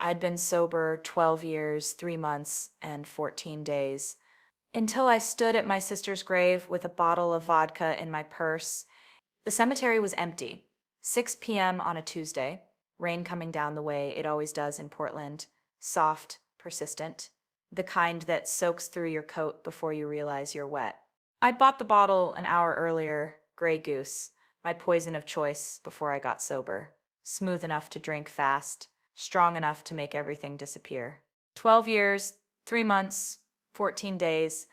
I'd been sober 12 years, 3 months, and 14 days, until I stood at my sister's grave with a bottle of vodka in my purse. The cemetery was empty. 6 p.m. on a Tuesday, rain coming down the way it always does in Portland, soft, persistent, the kind that soaks through your coat before you realize you're wet. I'd bought the bottle an hour earlier, Grey Goose, my poison of choice before I got sober. Smooth enough to drink fast, strong enough to make everything disappear. 12 years, 3 months, 14 days,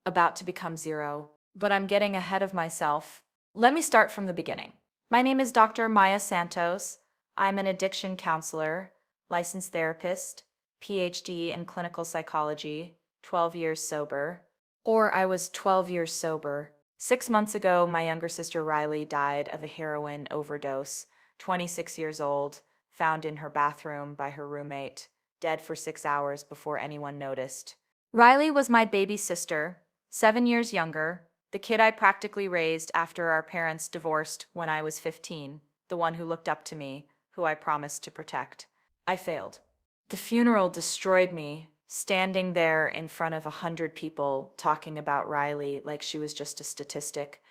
about to become zero. But I'm getting ahead of myself. Let me start from the beginning. My name is Dr. Maya Santos. I'm an addiction counselor, licensed therapist, PhD in clinical psychology, 12 years sober. Or I was 12 years sober. 6 months ago, my younger sister Riley died of a heroin overdose, 26 years old, found in her bathroom by her roommate, dead for 6 hours before anyone noticed. Riley was my baby sister, 7 years younger, the kid I practically raised after our parents divorced when I was 15, the one who looked up to me, who I promised to protect. I failed. The funeral destroyed me, standing there in front of 100 people talking about Riley like she was just a statistic.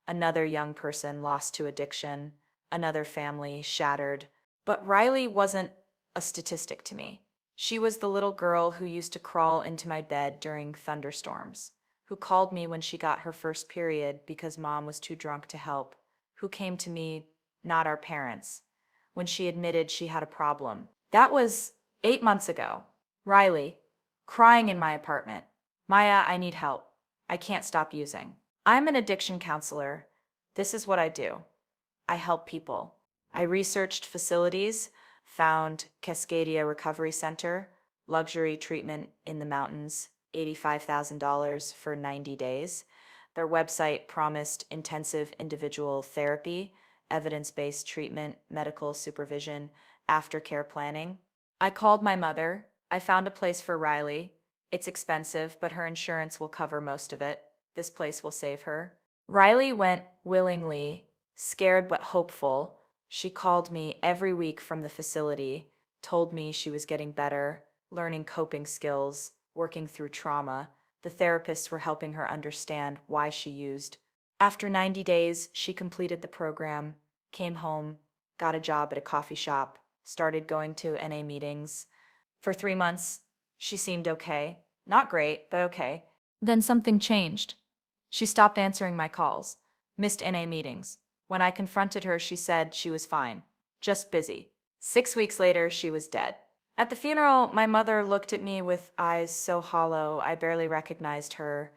Another young person lost to addiction, another family shattered. But Riley wasn't a statistic to me. She was the little girl who used to crawl into my bed during thunderstorms, who called me when she got her first period because mom was too drunk to help, who came to me, not our parents, when she admitted she had a problem. That was 8 months ago. Riley, crying in my apartment. Maya, I need help. I can't stop using. I'm an addiction counselor. This is what I do. I help people. I researched facilities, found Cascadia Recovery Center, luxury treatment in the mountains, $85,000 for 90 days. Their website promised intensive individual therapy, evidence-based treatment, medical supervision, aftercare planning. I called my mother. I found a place for Riley. It's expensive, but her insurance will cover most of it. This place will save her. Riley went willingly, scared but hopeful. She called me every week from the facility, told me she was getting better, learning coping skills, working through trauma. The therapists were helping her understand why she used. After 90 days, she completed the program, came home, got a job at a coffee shop, started going to NA meetings. For 3 months, she seemed okay. Not great, but okay. Then something changed. She stopped answering my calls, missed NA meetings. When I confronted her, she said she was fine, just busy. 6 weeks later, she was dead. At the funeral, my mother looked at me with eyes so hollow I barely recognized her.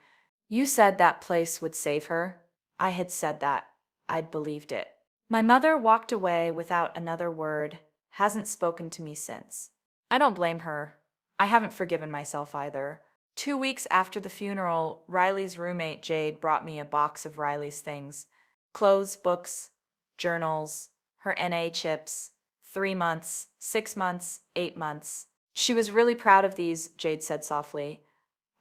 You said that place would save her. I had said that. I'd believed it. My mother walked away without another word, hasn't spoken to me since. I don't blame her. I haven't forgiven myself either. 2 weeks after the funeral, Riley's roommate Jade brought me a box of Riley's things. Clothes, books, journals, her NA chips. 3 months, 6 months, 8 months. She was really proud of these, Jade said softly.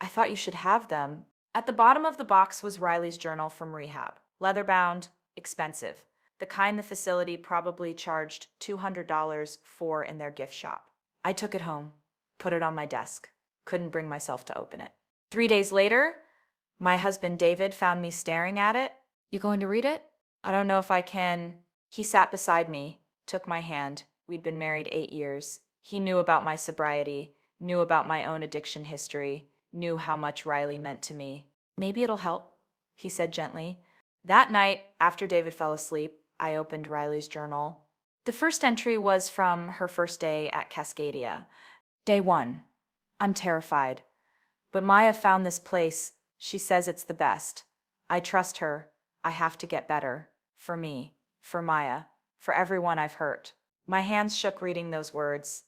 I thought you should have them. At the bottom of the box was Riley's journal from Rehab. Leather-bound, expensive. The kind the facility probably charged $200 for in their gift shop. I took it home, put it on my desk. Couldn't bring myself to open it. 3 days later, my husband David found me staring at it. You going to read it? I don't know if I can. He sat beside me, took my hand. We'd been married 8 years. He knew about my sobriety, knew about my own addiction history, knew how much Riley meant to me. Maybe it'll help, he said gently. That night, after David fell asleep, I opened Riley's journal. The first entry was from her first day at Cascadia. Day 1. I'm terrified. But Maya found this place. She says it's the best. I trust her. I have to get better. For me. For Maya. For everyone I've hurt. My hands shook reading those words.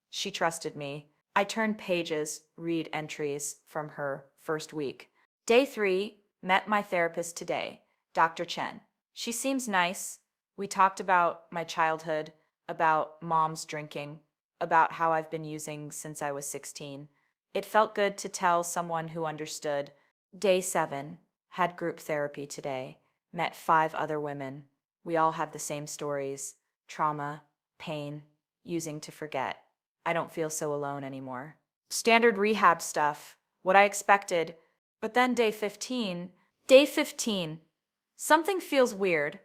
She trusted me. I turned pages, read entries from her first week. Day 3, met my therapist today, Dr. Chen. She seems nice. We talked about my childhood, about mom's drinking, about how I've been using since I was 16. It felt good to tell someone who understood. Day 7, had group therapy today, met 5 other women. We all have the same stories, trauma, pain, using to forget. I don't feel so alone anymore. Standard rehab stuff, what I expected. But then day 15, something feels weird.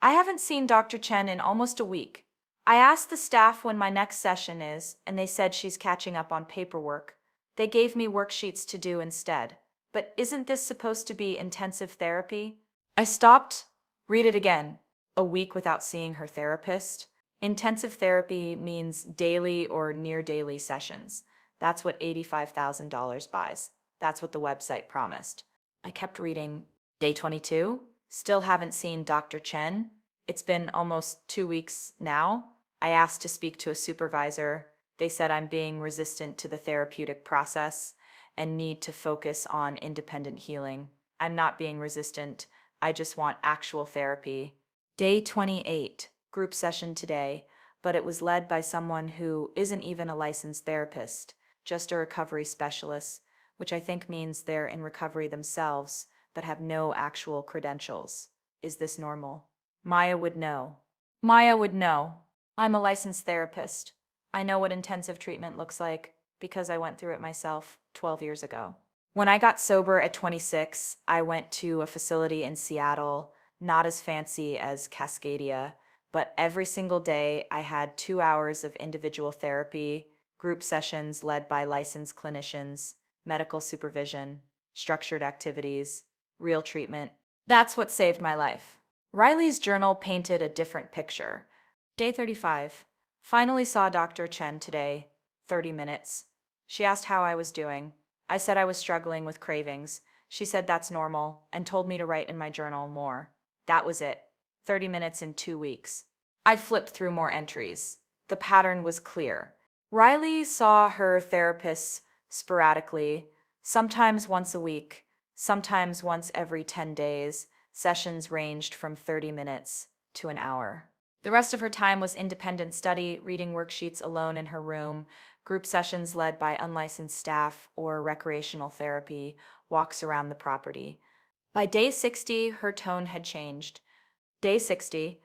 I haven't seen Dr. Chen in almost a week. I asked the staff when my next session is, and they said she's catching up on paperwork. They gave me worksheets to do instead. But isn't this supposed to be intensive therapy? I stopped. Read it again. A week without seeing her therapist? Intensive therapy means daily or near daily sessions. That's what $85,000 buys. That's what the website promised. I kept reading. Day 22? Still haven't seen Dr. Chen. It's been almost 2 weeks now. I asked to speak to a supervisor. They said I'm being resistant to the therapeutic process and need to focus on independent healing. I'm not being resistant. I just want actual therapy. Day 28, group session today, but it was led by someone who isn't even a licensed therapist, just a recovery specialist, which I think means they're in recovery themselves, but have no actual credentials. Is this normal? Maya would know. Maya would know. I'm a licensed therapist. I know what intensive treatment looks like because I went through it myself 12 years ago. When I got sober at 26, I went to a facility in Seattle, not as fancy as Cascadia, but every single day I had 2 hours of individual therapy, group sessions led by licensed clinicians, medical supervision, structured activities, real treatment. That's what saved my life. Riley's journal painted a different picture. Day 35. Finally saw Dr. Chen today. 30 minutes. She asked how I was doing. I said I was struggling with cravings. She said that's normal and told me to write in my journal more. That was it. 30 minutes in 2 weeks. I flipped through more entries. The pattern was clear. Riley saw her therapists sporadically, sometimes once a week, sometimes once every 10 days. Sessions ranged from 30 minutes to an hour. The rest of her time was independent study, reading worksheets alone in her room, group sessions led by unlicensed staff, or recreational therapy, walks around the property. By day 60, her tone had changed. Day 60,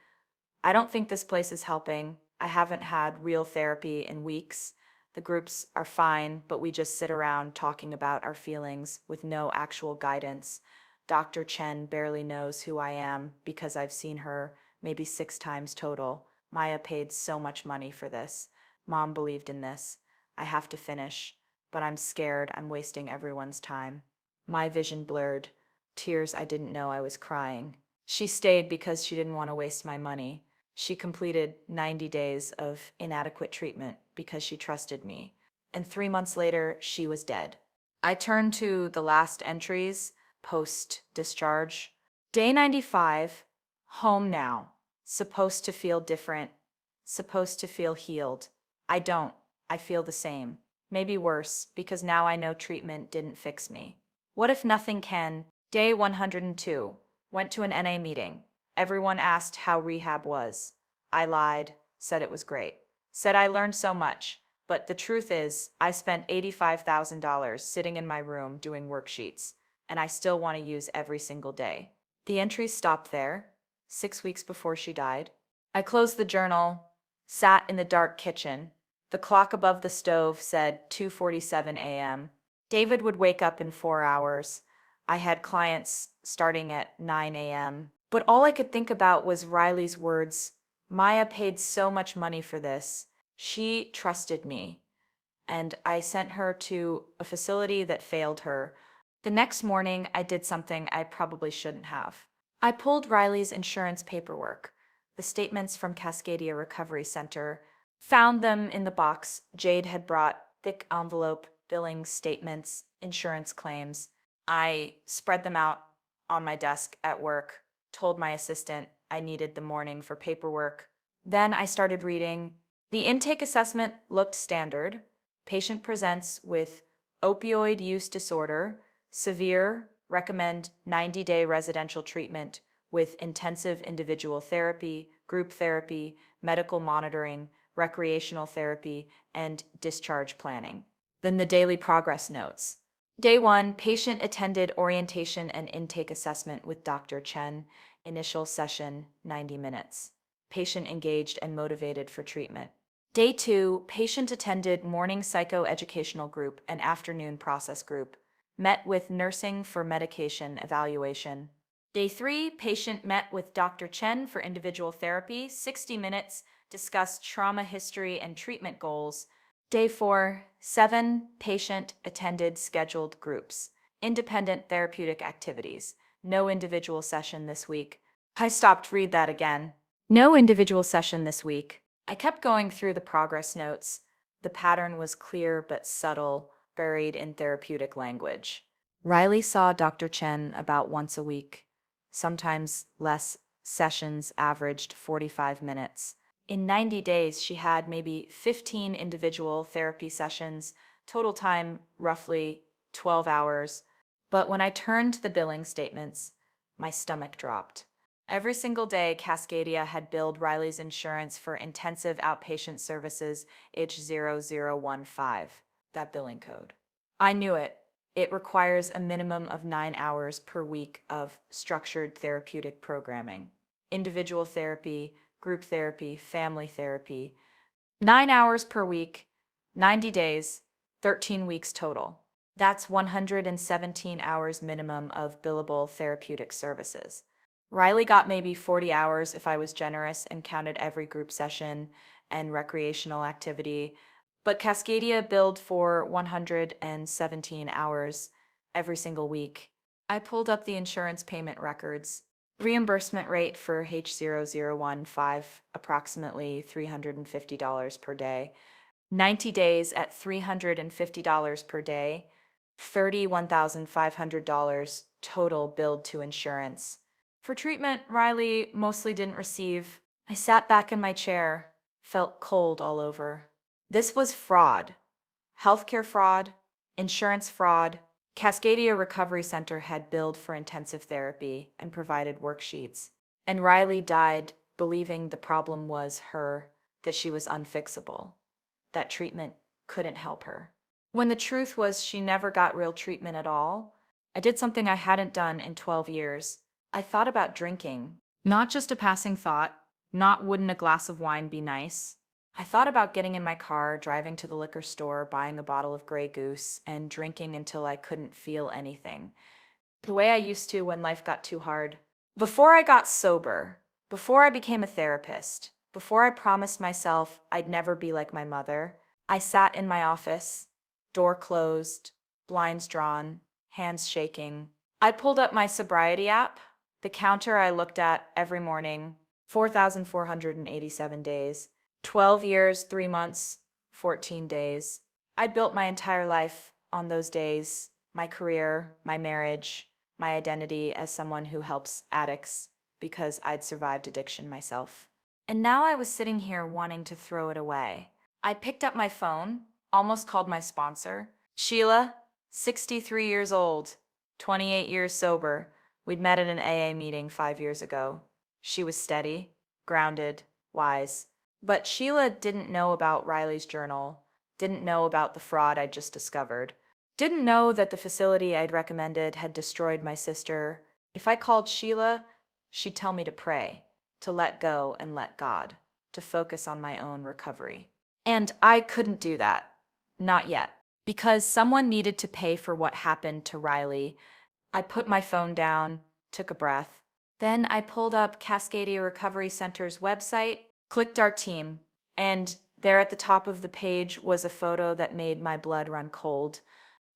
I don't think this place is helping. I haven't had real therapy in weeks. The groups are fine, but we just sit around talking about our feelings with no actual guidance. Dr. Chen barely knows who I am because I've seen her maybe 6 times total. Maya paid so much money for this. Mom believed in this. I have to finish, but I'm scared I'm wasting everyone's time. My vision blurred. Tears I didn't know I was crying. She stayed because she didn't want to waste my money. She completed 90 days of inadequate treatment because she trusted me. And 3 months later, she was dead. I turned to the last entries, post-discharge. Day 95, home now. Supposed to feel different. Supposed to feel healed. I don't. I feel the same. Maybe worse, because now I know treatment didn't fix me. What if nothing can? Day 102. Went to an NA meeting. Everyone asked how rehab was. I lied, said it was great. Said I learned so much. But the truth is, I spent $85,000 sitting in my room doing worksheets, and I still want to use every single day. The entries stopped there, 6 weeks before she died. I closed the journal, sat in the dark kitchen. The clock above the stove said 2:47 a.m. David would wake up in 4 hours. I had clients starting at 9 a.m. But all I could think about was Riley's words. Maya paid so much money for this. She trusted me, and I sent her to a facility that failed her. The next morning, I did something I probably shouldn't have. I pulled Riley's insurance paperwork, the statements from Cascadia Recovery Center, found them in the box Jade had brought, thick envelope, billing statements, insurance claims. I spread them out on my desk at work, told my assistant I needed the morning for paperwork. Then I started reading. The intake assessment looked standard. Patient presents with opioid use disorder, severe, recommend 90-day residential treatment with intensive individual therapy, group therapy, medical monitoring, recreational therapy, and discharge planning. Then the daily progress notes. Day 1, patient attended orientation and intake assessment with Dr. Chen. Initial session, 90 minutes. Patient engaged and motivated for treatment. Day 2, patient attended morning psychoeducational group and afternoon process group. Met with nursing for medication evaluation. Day 3, patient met with Dr. Chen for individual therapy, 60 minutes, discussed trauma history and treatment goals. Day 4, 7, patient attended scheduled groups, independent therapeutic activities. No individual session this week. I stopped, read that again. No individual session this week. I kept going through the progress notes. The pattern was clear but subtle, buried in therapeutic language. Riley saw Dr. Chen about once a week. Sometimes less. Sessions averaged 45 minutes. In 90 days, she had maybe 15 individual therapy sessions, total time roughly 12 hours. But when I turned to the billing statements, my stomach dropped. Every single day, Cascadia had billed Riley's insurance for intensive outpatient services H0015, that billing code. I knew it. It requires a minimum of 9 hours per week of structured therapeutic programming. Individual therapy, group therapy, family therapy. 9 hours per week, 90 days, 13 weeks total. That's 117 hours minimum of billable therapeutic services. Riley got maybe 40 hours if I was generous and counted every group session and recreational activity, but Cascadia billed for 117 hours every single week. I pulled up the insurance payment records. Reimbursement rate for H0015, approximately $350 per day. 90 days at $350 per day, $31,500 total billed to insurance. For treatment, Riley mostly didn't receive. I sat back in my chair, felt cold all over. This was fraud. Healthcare fraud, insurance fraud. Cascadia Recovery Center had billed for intensive therapy and provided worksheets. And Riley died believing the problem was her, that she was unfixable, that treatment couldn't help her. When the truth was she never got real treatment at all. I did something I hadn't done in 12 years. I thought about drinking. Not just a passing thought, not wouldn't a glass of wine be nice. I thought about getting in my car, driving to the liquor store, buying a bottle of Grey Goose, and drinking until I couldn't feel anything. The way I used to when life got too hard. Before I got sober, before I became a therapist, before I promised myself I'd never be like my mother, I sat in my office, door closed, blinds drawn, hands shaking. I pulled up my sobriety app, the counter I looked at every morning, 4,487 days, 12 years, 3 months, 14 days. I'd built my entire life on those days, my career, my marriage, my identity as someone who helps addicts because I'd survived addiction myself. And now I was sitting here wanting to throw it away. I picked up my phone, almost called my sponsor. Sheila, 63 years old, 28 years sober. We'd met at an AA meeting 5 years ago. She was steady, grounded, wise. But Sheila didn't know about Riley's journal, didn't know about the fraud I'd just discovered, didn't know that the facility I'd recommended had destroyed my sister. If I called Sheila, she'd tell me to pray, to let go and let God, to focus on my own recovery. And I couldn't do that. Not yet. Because someone needed to pay for what happened to Riley. I put my phone down, took a breath. Then I pulled up Cascadia Recovery Center's website, clicked our team, and there at the top of the page was a photo that made my blood run cold.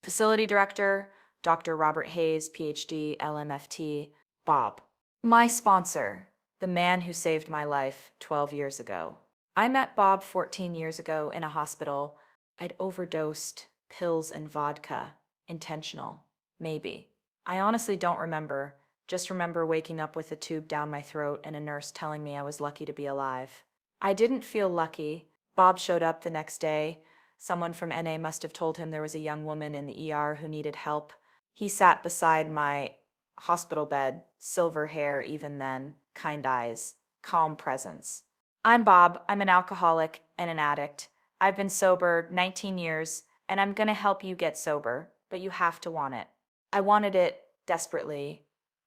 Facility director, Dr. Robert Hayes, PhD, LMFT, Bob. My sponsor, the man who saved my life 12 years ago. I met Bob 14 years ago in a hospital. I'd overdosed pills and vodka. Intentional. Maybe. I honestly don't remember. Just remember waking up with a tube down my throat and a nurse telling me I was lucky to be alive. I didn't feel lucky. Bob showed up the next day. Someone from NA must have told him there was a young woman in the ER who needed help. He sat beside my hospital bed, silver hair even then, kind eyes, calm presence. I'm Bob. I'm an alcoholic and an addict. I've been sober 19 years, and I'm gonna help you get sober, but you have to want it. I wanted it desperately.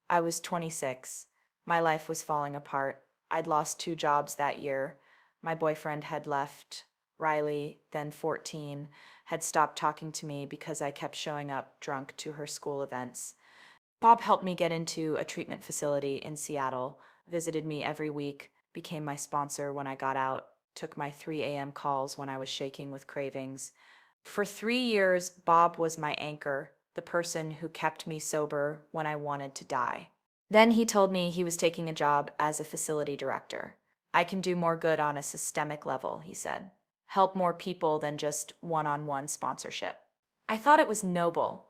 I was 26. My life was falling apart. I'd lost 2 jobs that year. My boyfriend had left. Riley, then 14, had stopped talking to me because I kept showing up drunk to her school events. Bob helped me get into a treatment facility in Seattle, visited me every week, became my sponsor when I got out, took my 3 a.m. calls when I was shaking with cravings. For 3 years, Bob was my anchor, the person who kept me sober when I wanted to die. Then he told me he was taking a job as a facility director. I can do more good on a systemic level, he said. Help more people than just one-on-one sponsorship. I thought it was noble.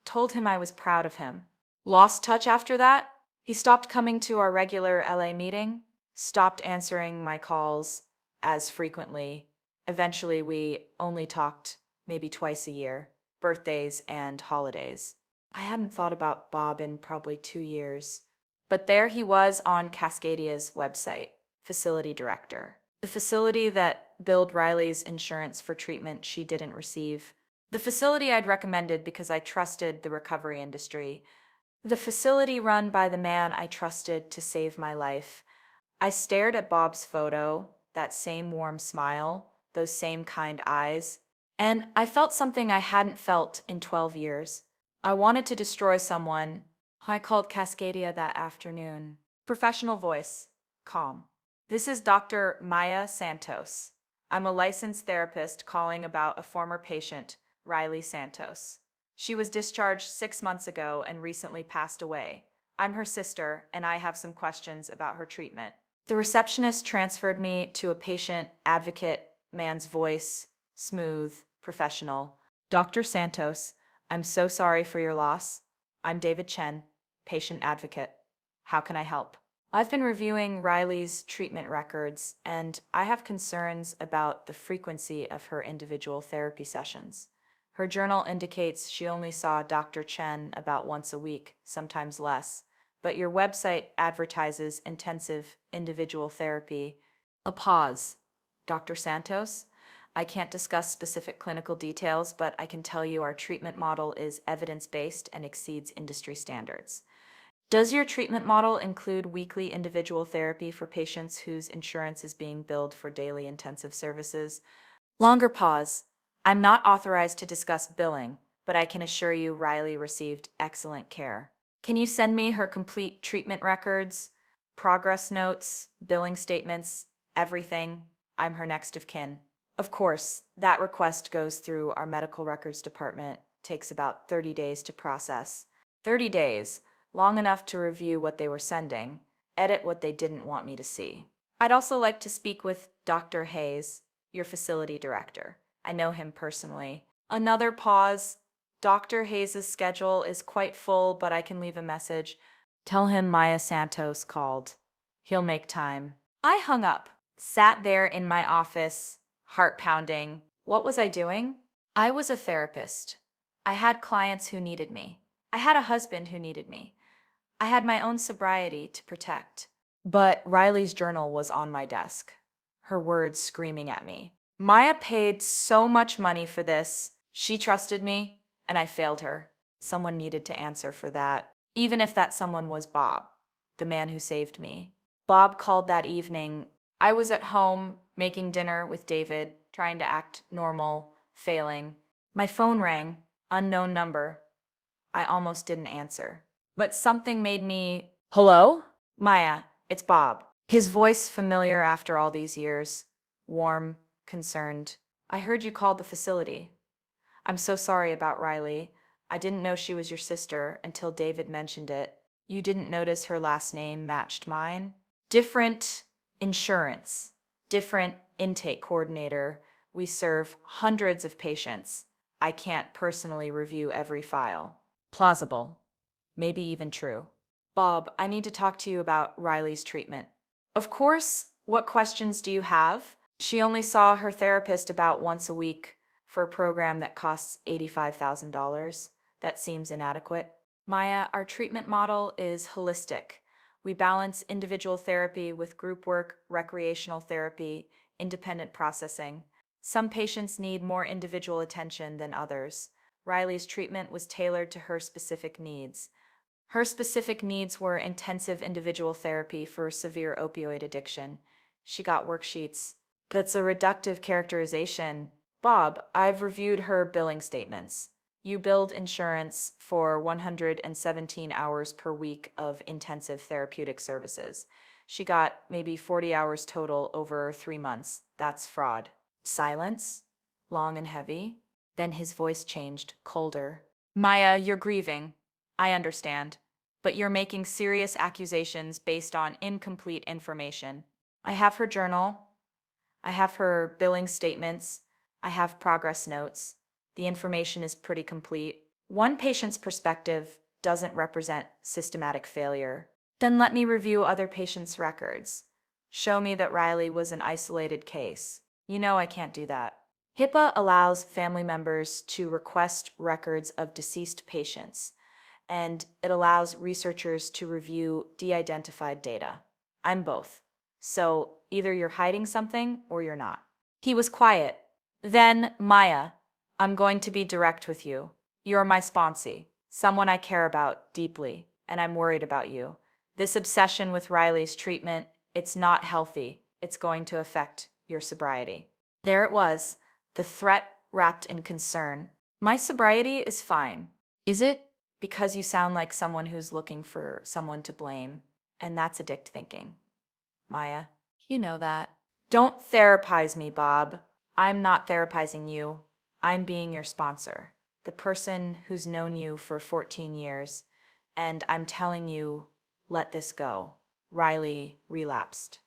Told him I was proud of him. Lost touch after that. He stopped coming to our regular LA meeting, stopped answering my calls as frequently. Eventually, we only talked maybe twice a year, birthdays and holidays. I hadn't thought about Bob in probably 2 years. But there he was on Cascadia's website, facility director. The facility that billed Riley's insurance for treatment she didn't receive. The facility I'd recommended because I trusted the recovery industry. The facility run by the man I trusted to save my life. I stared at Bob's photo, that same warm smile, those same kind eyes, and I felt something I hadn't felt in 12 years. I wanted to destroy someone. I called Cascadia that afternoon. Professional voice, calm. This is Dr. Maya Santos. I'm a licensed therapist calling about a former patient, Riley Santos. She was discharged 6 months ago and recently passed away. I'm her sister, and I have some questions about her treatment. The receptionist transferred me to a patient advocate, man's voice, smooth, professional. Dr. Santos, I'm so sorry for your loss. I'm David Chen, patient advocate. How can I help? I've been reviewing Riley's treatment records, and I have concerns about the frequency of her individual therapy sessions. Her journal indicates she only saw Dr. Chen about once a week, sometimes less, but your website advertises intensive individual therapy. A pause. Dr. Santos, I can't discuss specific clinical details, but I can tell you our treatment model is evidence-based and exceeds industry standards. Does your treatment model include weekly individual therapy for patients whose insurance is being billed for daily intensive services? Longer pause. I'm not authorized to discuss billing, but I can assure you Riley received excellent care. Can you send me her complete treatment records, progress notes, billing statements, everything? I'm her next of kin. Of course, that request goes through our medical records department, takes about 30 days to process. 30 days, long enough to review what they were sending, edit what they didn't want me to see. I'd also like to speak with Dr. Hayes, your facility director. I know him personally. Another pause. Dr. Hayes' schedule is quite full, but I can leave a message. Tell him Maya Santos called. He'll make time. I hung up, sat there in my office, heart pounding. What was I doing? I was a therapist. I had clients who needed me. I had a husband who needed me. I had my own sobriety to protect. But Riley's journal was on my desk, her words screaming at me. Maya paid so much money for this. She trusted me, and I failed her. Someone needed to answer for that, even if that someone was Bob, the man who saved me. Bob called that evening. I was at home making dinner with David, trying to act normal, failing. My phone rang, unknown number. I almost didn't answer. But something made me, hello? Maya, it's Bob. His voice familiar after all these years. Warm, concerned. I heard you called the facility. I'm so sorry about Riley. I didn't know she was your sister until David mentioned it. You didn't notice her last name matched mine? Different insurance, different intake coordinator. We serve hundreds of patients. I can't personally review every file. Plausible. Maybe even true. Bob, I need to talk to you about Riley's treatment. Of course. What questions do you have? She only saw her therapist about once a week for a program that costs $85,000. That seems inadequate. Maya, our treatment model is holistic. We balance individual therapy with group work, recreational therapy, independent processing. Some patients need more individual attention than others. Riley's treatment was tailored to her specific needs. Her specific needs were intensive individual therapy for severe opioid addiction. She got worksheets, That's a reductive characterization. Bob, I've reviewed her billing statements. You billed insurance for 117 hours per week of intensive therapeutic services. She got maybe 40 hours total over 3 months. That's fraud. Silence, long and heavy. Then his voice changed, colder. Maya, you're grieving. I understand. But you're making serious accusations based on incomplete information. I have her journal. I have her billing statements. I have progress notes. The information is pretty complete. One patient's perspective doesn't represent systematic failure. Then let me review other patients' records. Show me that Riley was an isolated case. You know I can't do that. HIPAA allows family members to request records of deceased patients, and it allows researchers to review de-identified data. I'm both. So either you're hiding something or you're not. He was quiet. Then, Maya, I'm going to be direct with you. You're my sponsee, someone I care about deeply, and I'm worried about you. This obsession with Riley's treatment, it's not healthy. It's going to affect your sobriety. There it was, the threat wrapped in concern. My sobriety is fine. Is it? Because you sound like someone who's looking for someone to blame, and that's addict thinking. Maya, you know that. Don't therapize me, Bob. I'm not therapizing you. I'm being your sponsor, the person who's known you for 14 years, and I'm telling you, let this go. Riley relapsed.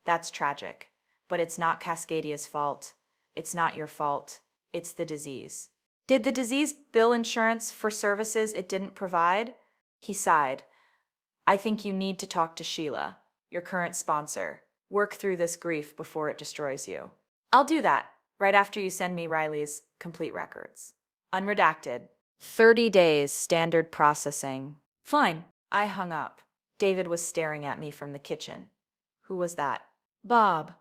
That's tragic, but it's not Cascadia's fault. It's not your fault. It's the disease. Did the disease bill insurance for services it didn't provide? He sighed. I think you need to talk to Sheila, your current sponsor. Work through this grief before it destroys you. I'll do that, right after you send me Riley's complete records. Unredacted. 30 days standard processing. Fine. I hung up. David was staring at me from the kitchen. Who was that? Bob.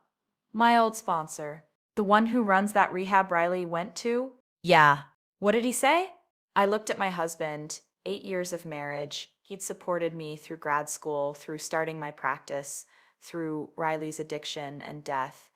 My old sponsor. The one who runs that rehab Riley went to? Yeah. What did he say? I looked at my husband, 8 years of marriage. He'd supported me through grad school, through starting my practice, through Riley's addiction and death.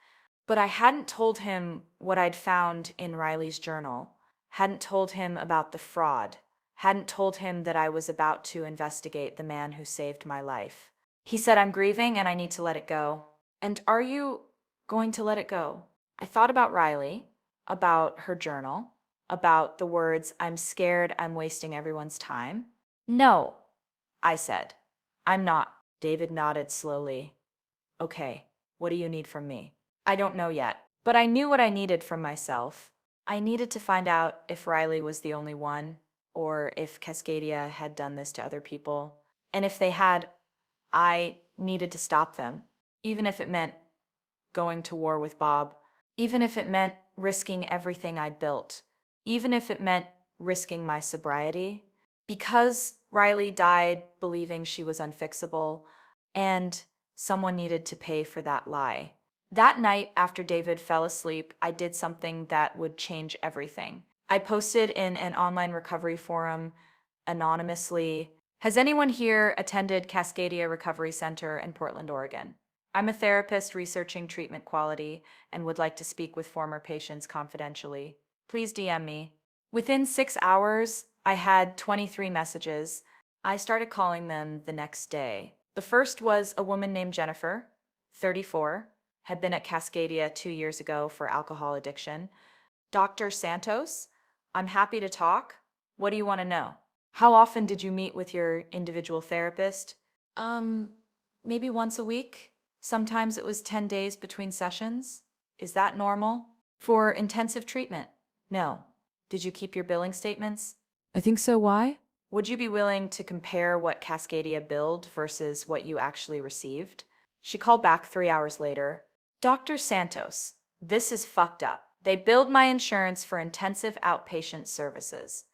But I hadn't told him what I'd found in Riley's journal, hadn't told him about the fraud, hadn't told him that I was about to investigate the man who saved my life. He said, I'm grieving and I need to let it go. And are you going to let it go? I thought about Riley, about her journal, about the words, I'm scared I'm wasting everyone's time. No, I said. I'm not. David nodded slowly. Okay, what do you need from me? I don't know yet, but I knew what I needed from myself. I needed to find out if Riley was the only one, or if Cascadia had done this to other people. And if they had, I needed to stop them, even if it meant going to war with Bob, even if it meant risking everything I'd built, even if it meant risking my sobriety. Because Riley died believing she was unfixable, and someone needed to pay for that lie. That night, after David fell asleep, I did something that would change everything. I posted in an online recovery forum anonymously. Has anyone here attended Cascadia Recovery Center in Portland, Oregon? I'm a therapist researching treatment quality and would like to speak with former patients confidentially. Please DM me. Within 6 hours, I had 23 messages. I started calling them the next day. The first was a woman named Jennifer, 34, had been at Cascadia 2 years ago for alcohol addiction. Dr. Santos, I'm happy to talk. What do you want to know? How often did you meet with your individual therapist? Maybe once a week. Sometimes it was 10 days between sessions. Is that normal? For intensive treatment? No. Did you keep your billing statements? I think so. Why? Would you be willing to compare what Cascadia billed versus what you actually received? She called back 3 hours later. Dr. Santos, this is fucked up. They billed my insurance for intensive outpatient services.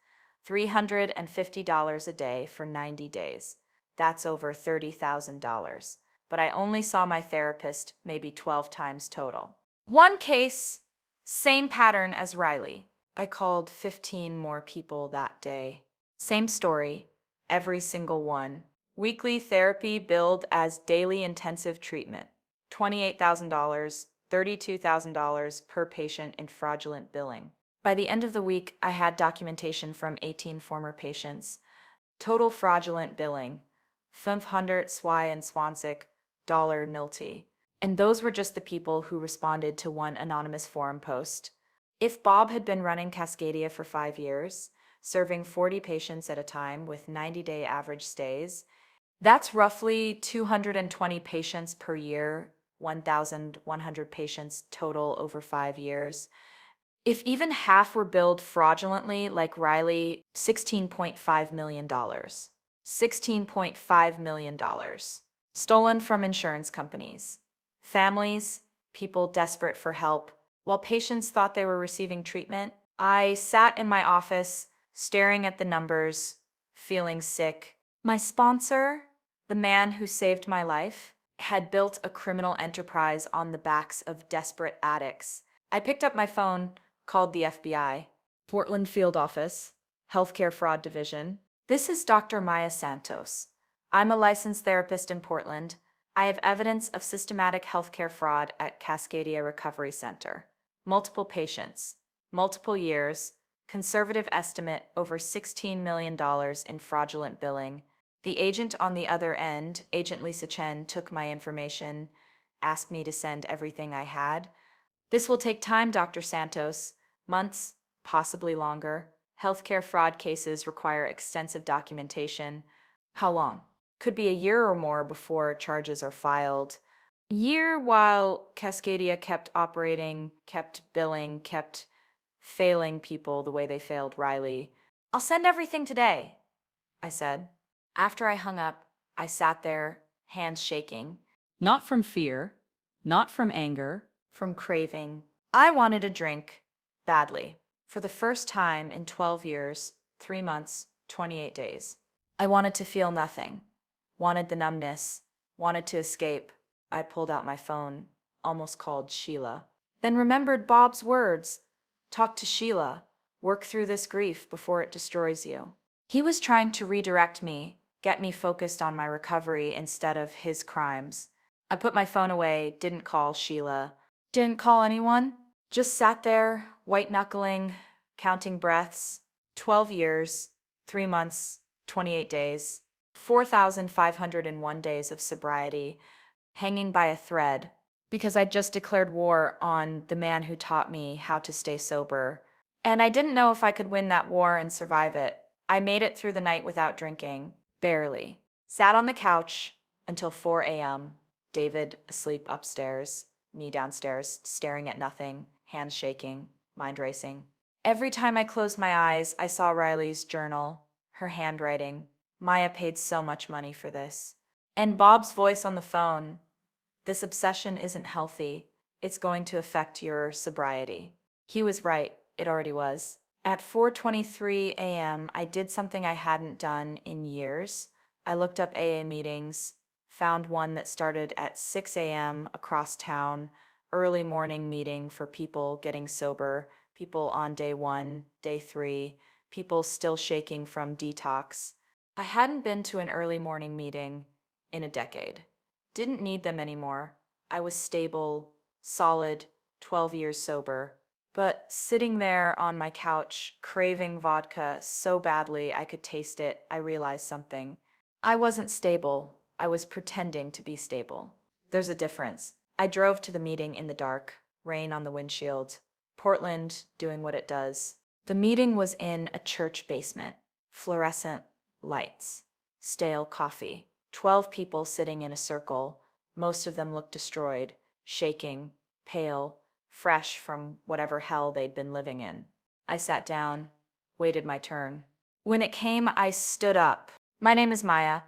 $350 a day for 90 days. That's over $30,000. But I only saw my therapist maybe 12 times total. One case, same pattern as Riley. I called 15 more people that day. Same story, every single one. Weekly therapy billed as daily intensive treatment. $28,000, $32,000 per patient in fraudulent billing. By the end of the week, I had documentation from 18 former patients. Total fraudulent billing, 500 $520 nilty. And those were just the people who responded to one anonymous forum post. If Bob had been running Cascadia for 5 years, serving 40 patients at a time with 90-day average stays, that's roughly 220 patients per year, 1,100 patients total over 5 years. If even half were billed fraudulently, like Riley, $16.5 million. $16.5 million. Stolen from insurance companies. Families, people desperate for help. While patients thought they were receiving treatment, I sat in my office, staring at the numbers, feeling sick. My sponsor, the man who saved my life, had built a criminal enterprise on the backs of desperate addicts. I picked up my phone, called the FBI. Portland Field Office, Healthcare Fraud Division. This is Dr. Maya Santos. I'm a licensed therapist in Portland. I have evidence of systematic healthcare fraud at Cascadia Recovery Center. Multiple patients, multiple years, conservative estimate over $16 million in fraudulent billing. The agent on the other end, Agent Lisa Chen, took my information, asked me to send everything I had. This will take time, Dr. Santos. Months, possibly longer. Healthcare fraud cases require extensive documentation. How long? Could be a year or more before charges are filed. A year while Cascadia kept operating, kept billing, kept failing people the way they failed Riley. I'll send everything today, I said. After I hung up, I sat there, hands shaking. Not from fear, not from anger, from craving. I wanted a drink, badly. For the first time in 12 years, 3 months, 28 days. I wanted to feel nothing. Wanted the numbness. Wanted to escape. I pulled out my phone, almost called Sheila. Then remembered Bob's words. Talk to Sheila. Work through this grief before it destroys you. He was trying to redirect me, get me focused on my recovery instead of his crimes. I put my phone away, didn't call Sheila. Didn't call anyone. Just sat there, white-knuckling, counting breaths. 12 years, 3 months, 28 days, 4,501 days of sobriety, hanging by a thread, because I'd just declared war on the man who taught me how to stay sober. And I didn't know if I could win that war and survive it. I made it through the night without drinking. Barely. Sat on the couch until 4 a.m. David asleep upstairs, me downstairs, staring at nothing, hands shaking, mind racing. Every time I closed my eyes, I saw Riley's journal, her handwriting. Maya paid so much money for this. And Bob's voice on the phone. This obsession isn't healthy. It's going to affect your sobriety. He was right. It already was. At 4:23 a.m., I did something I hadn't done in years. I looked up AA meetings, found one that started at 6 a.m. across town, early morning meeting for people getting sober, people on day 1, day 3, people still shaking from detox. I hadn't been to an early morning meeting in a decade. Didn't need them anymore. I was stable, solid, 12 years sober. But sitting there on my couch, craving vodka so badly I could taste it, I realized something. I wasn't stable. I was pretending to be stable. There's a difference. I drove to the meeting in the dark, rain on the windshield. Portland doing what it does. The meeting was in a church basement. Fluorescent lights. Stale coffee. 12 people sitting in a circle. Most of them looked destroyed, shaking, pale, fresh from whatever hell they'd been living in. I sat down, waited my turn. When it came, I stood up. My name is Maya.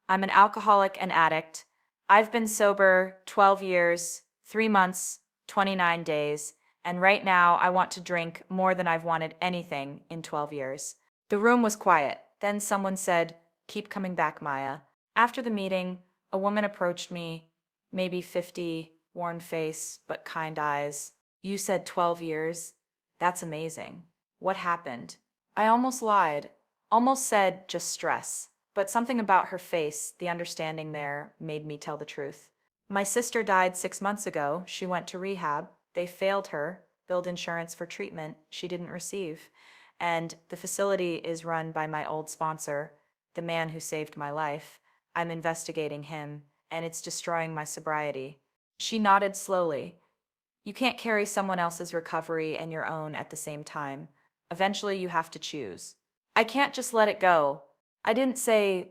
I'm an alcoholic and addict. I've been sober 12 years, 3 months, 29 days, and right now I want to drink more than I've wanted anything in 12 years. The room was quiet. Then someone said, "Keep coming back, Maya." After the meeting, a woman approached me, maybe 50, worn face, but kind eyes. "You said 12 years? That's amazing. What happened?" I almost lied, almost said just stress, but something about her face, the understanding there, made me tell the truth. My sister died 6 months ago. She went to rehab. They failed her, billed insurance for treatment she didn't receive. And the facility is run by my old sponsor, the man who saved my life. I'm investigating him, and it's destroying my sobriety. She nodded slowly. You can't carry someone else's recovery and your own at the same time. Eventually, you have to choose. I can't just let it go. I didn't say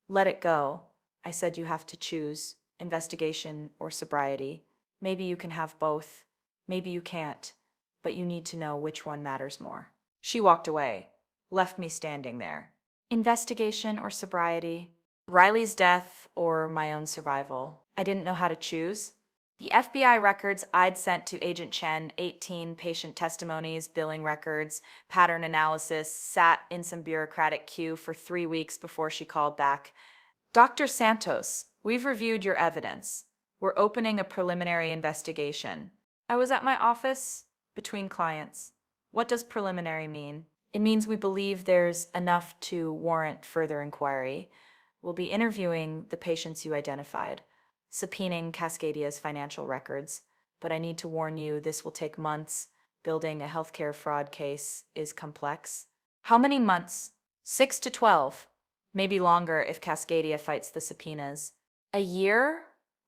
let it go. I said you have to choose investigation or sobriety. Maybe you can have both. Maybe you can't. But you need to know which one matters more. She walked away, left me standing there. Investigation or sobriety? Riley's death or my own survival? I didn't know how to choose. The FBI records I'd sent to Agent Chen, 18 patient testimonies, billing records, pattern analysis, sat in some bureaucratic queue for 3 weeks before she called back. Dr. Santos, we've reviewed your evidence. We're opening a preliminary investigation. I was at my office between clients. What does preliminary mean? It means we believe there's enough to warrant further inquiry. We'll be interviewing the patients you identified, subpoenaing Cascadia's financial records, but I need to warn you this will take months. Building a healthcare fraud case is complex. How many months? 6 to 12. Maybe longer if Cascadia fights the subpoenas. A year?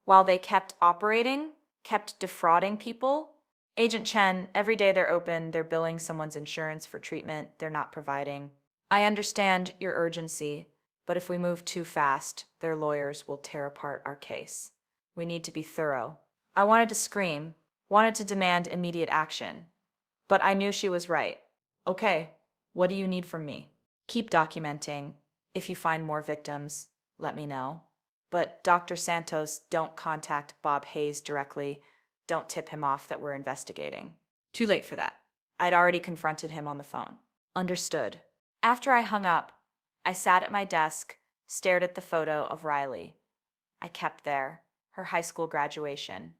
While they kept operating? Kept defrauding people? Agent Chen, every day they're open, they're billing someone's insurance for treatment they're not providing. I understand your urgency, but if we move too fast, their lawyers will tear apart our case. We need to be thorough. I wanted to scream, wanted to demand immediate action, but I knew she was right. Okay, what do you need from me? Keep documenting. If you find more victims, let me know. But Dr. Santos, don't contact Bob Hayes directly. Don't tip him off that we're investigating. Too late for that. I'd already confronted him on the phone. Understood. After I hung up, I sat at my desk, stared at the photo of Riley. I kept there, her high school graduation,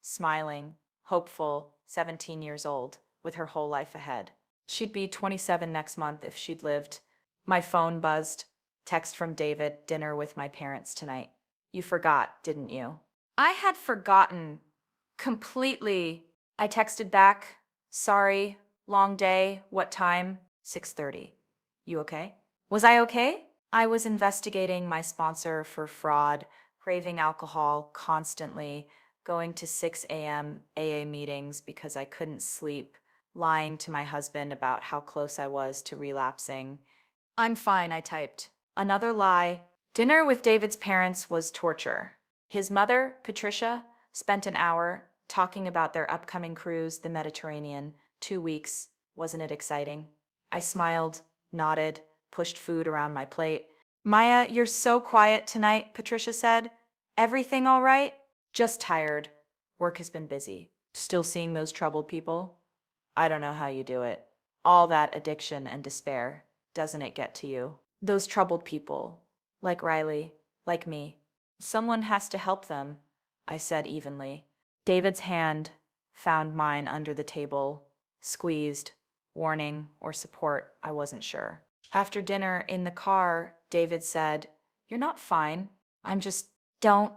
smiling, hopeful, 17 years old, with her whole life ahead. She'd be 27 next month if she'd lived. My phone buzzed. Text from David, dinner with my parents tonight. You forgot, didn't you? I had forgotten completely. I texted back, sorry, long day, what time? 6:30. You okay? Was I okay? I was investigating my sponsor for fraud, craving alcohol constantly, going to 6 a.m. AA meetings because I couldn't sleep, lying to my husband about how close I was to relapsing. I'm fine, I typed. Another lie. Dinner with David's parents was torture. His mother, Patricia, spent an hour talking about their upcoming cruise, the Mediterranean. 2 weeks. Wasn't it exciting? I smiled, nodded, pushed food around my plate. Maya, you're so quiet tonight, Patricia said. Everything all right? Just tired. Work has been busy. Still seeing those troubled people? I don't know how you do it. All that addiction and despair. Doesn't it get to you? Those troubled people, like Riley, like me. Someone has to help them, I said evenly. David's hand found mine under the table, squeezed, warning or support, I wasn't sure. After dinner in the car, David said, You're not fine. I'm just, don't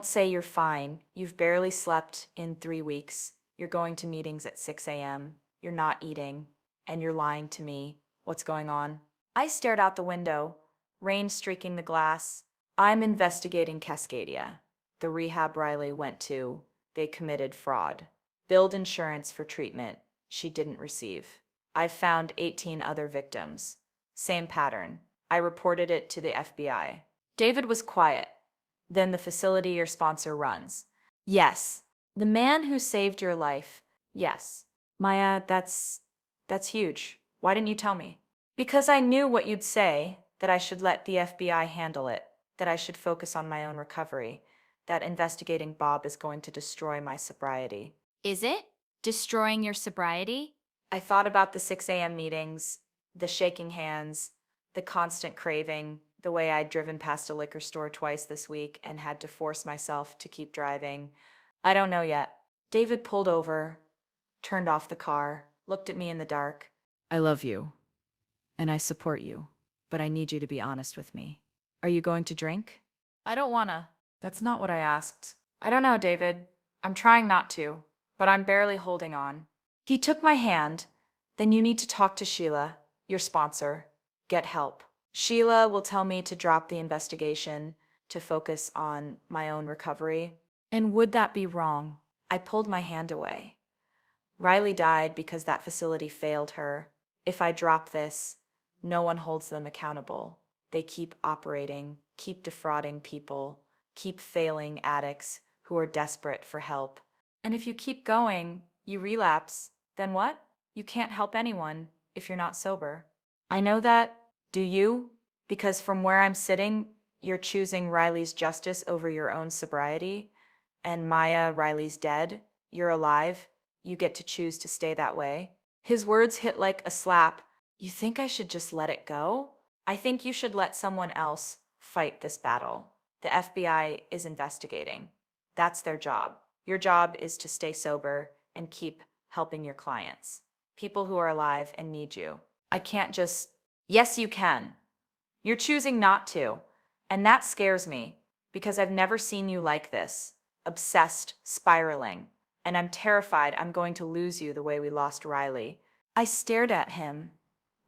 say you're fine. You've barely slept in 3 weeks. You're going to meetings at 6 a.m. You're not eating, and you're lying to me. What's going on? I stared out the window, rain streaking the glass. I'm investigating Cascadia. The rehab Riley went to, they committed fraud. Billed insurance for treatment she didn't receive. I've found 18 other victims. Same pattern. I reported it to the FBI. David was quiet. Then the facility your sponsor runs. Yes. The man who saved your life. Yes. Maya, that's huge. Why didn't you tell me? Because I knew what you'd say, that I should let the FBI handle it, that I should focus on my own recovery, that investigating Bob is going to destroy my sobriety. Is it? Destroying your sobriety? I thought about the 6 a.m. meetings, the shaking hands, the constant craving, the way I'd driven past a liquor store twice this week and had to force myself to keep driving. I don't know yet. David pulled over, turned off the car, looked at me in the dark. I love you, and I support you, but I need you to be honest with me. Are you going to drink? I don't wanna. That's not what I asked. I don't know, David. I'm trying not to, but I'm barely holding on. He took my hand. Then you need to talk to Sheila, your sponsor. Get help. Sheila will tell me to drop the investigation to focus on my own recovery. And would that be wrong? I pulled my hand away. Riley died because that facility failed her. If I drop this, no one holds them accountable. They keep operating, keep defrauding people, keep failing addicts who are desperate for help. And if you keep going, you relapse. Then what? You can't help anyone if you're not sober. I know that. Do you? Because from where I'm sitting, you're choosing Riley's justice over your own sobriety. And Maya, Riley's dead. You're alive. You get to choose to stay that way. His words hit like a slap. You think I should just let it go? I think you should let someone else fight this battle. The FBI is investigating. That's their job. Your job is to stay sober and keep helping your clients, people who are alive and need you. I can't just. Yes, you can. You're choosing not to. And that scares me because I've never seen you like this, obsessed, spiraling. And I'm terrified I'm going to lose you the way we lost Riley. I stared at him,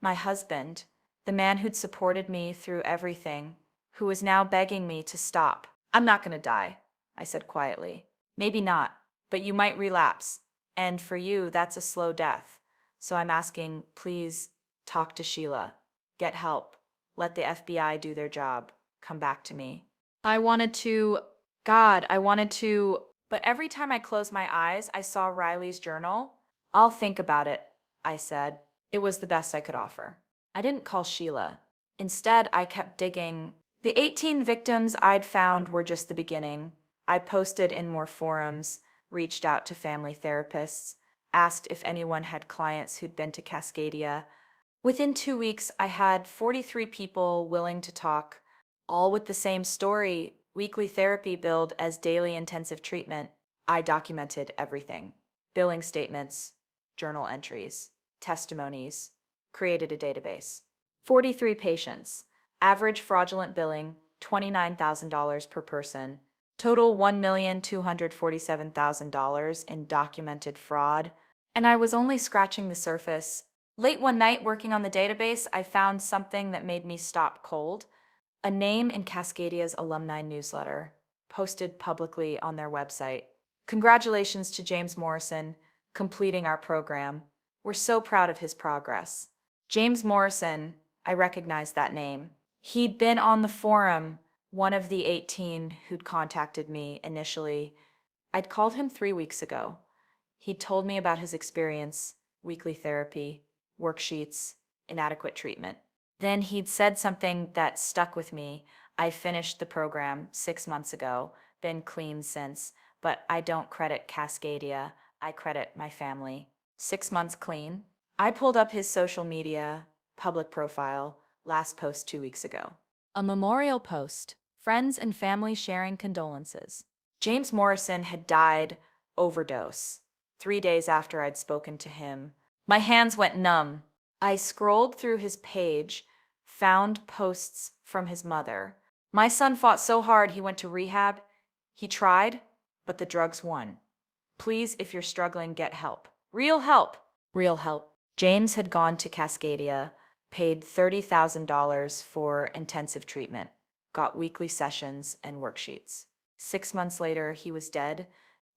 my husband, the man who'd supported me through everything, who was now begging me to stop. I'm not going to die, I said quietly. Maybe not, but you might relapse. And for you, that's a slow death. So I'm asking, please talk to Sheila. Get help. Let the FBI do their job. Come back to me. I wanted to, God, I wanted to, but every time I closed my eyes, I saw Riley's journal. I'll think about it, I said. It was the best I could offer. I didn't call Sheila. Instead, I kept digging. The 18 victims I'd found were just the beginning. I posted in more forums, reached out to family therapists, asked if anyone had clients who'd been to Cascadia. Within 2 weeks, I had 43 people willing to talk, all with the same story, weekly therapy billed as daily intensive treatment. I documented everything: billing statements, journal entries, testimonies, created a database. 43 patients, average fraudulent billing $29,000 per person, total $1,247,000 in documented fraud. And I was only scratching the surface. Late one night, working on the database, I found something that made me stop cold. A name in Cascadia's alumni newsletter, posted publicly on their website. Congratulations to James Morrison, completing our program. We're so proud of his progress. James Morrison, I recognized that name. He'd been on the forum, one of the 18 who'd contacted me initially. I'd called him 3 weeks ago. He'd told me about his experience, weekly therapy, worksheets, inadequate treatment. Then he'd said something that stuck with me. I finished the program 6 months ago, been clean since, but I don't credit Cascadia, I credit my family. 6 months clean? I pulled up his social media, public profile, last post 2 weeks ago. A memorial post, friends and family sharing condolences. James Morrison had died overdose 3 days after I'd spoken to him. My hands went numb. I scrolled through his page, found posts from his mother. My son fought so hard he went to rehab. He tried, but the drugs won. Please, if you're struggling, get help. Real help. Real help. James had gone to Cascadia, paid $30,000 for intensive treatment, got weekly sessions and worksheets. 6 months later, he was dead.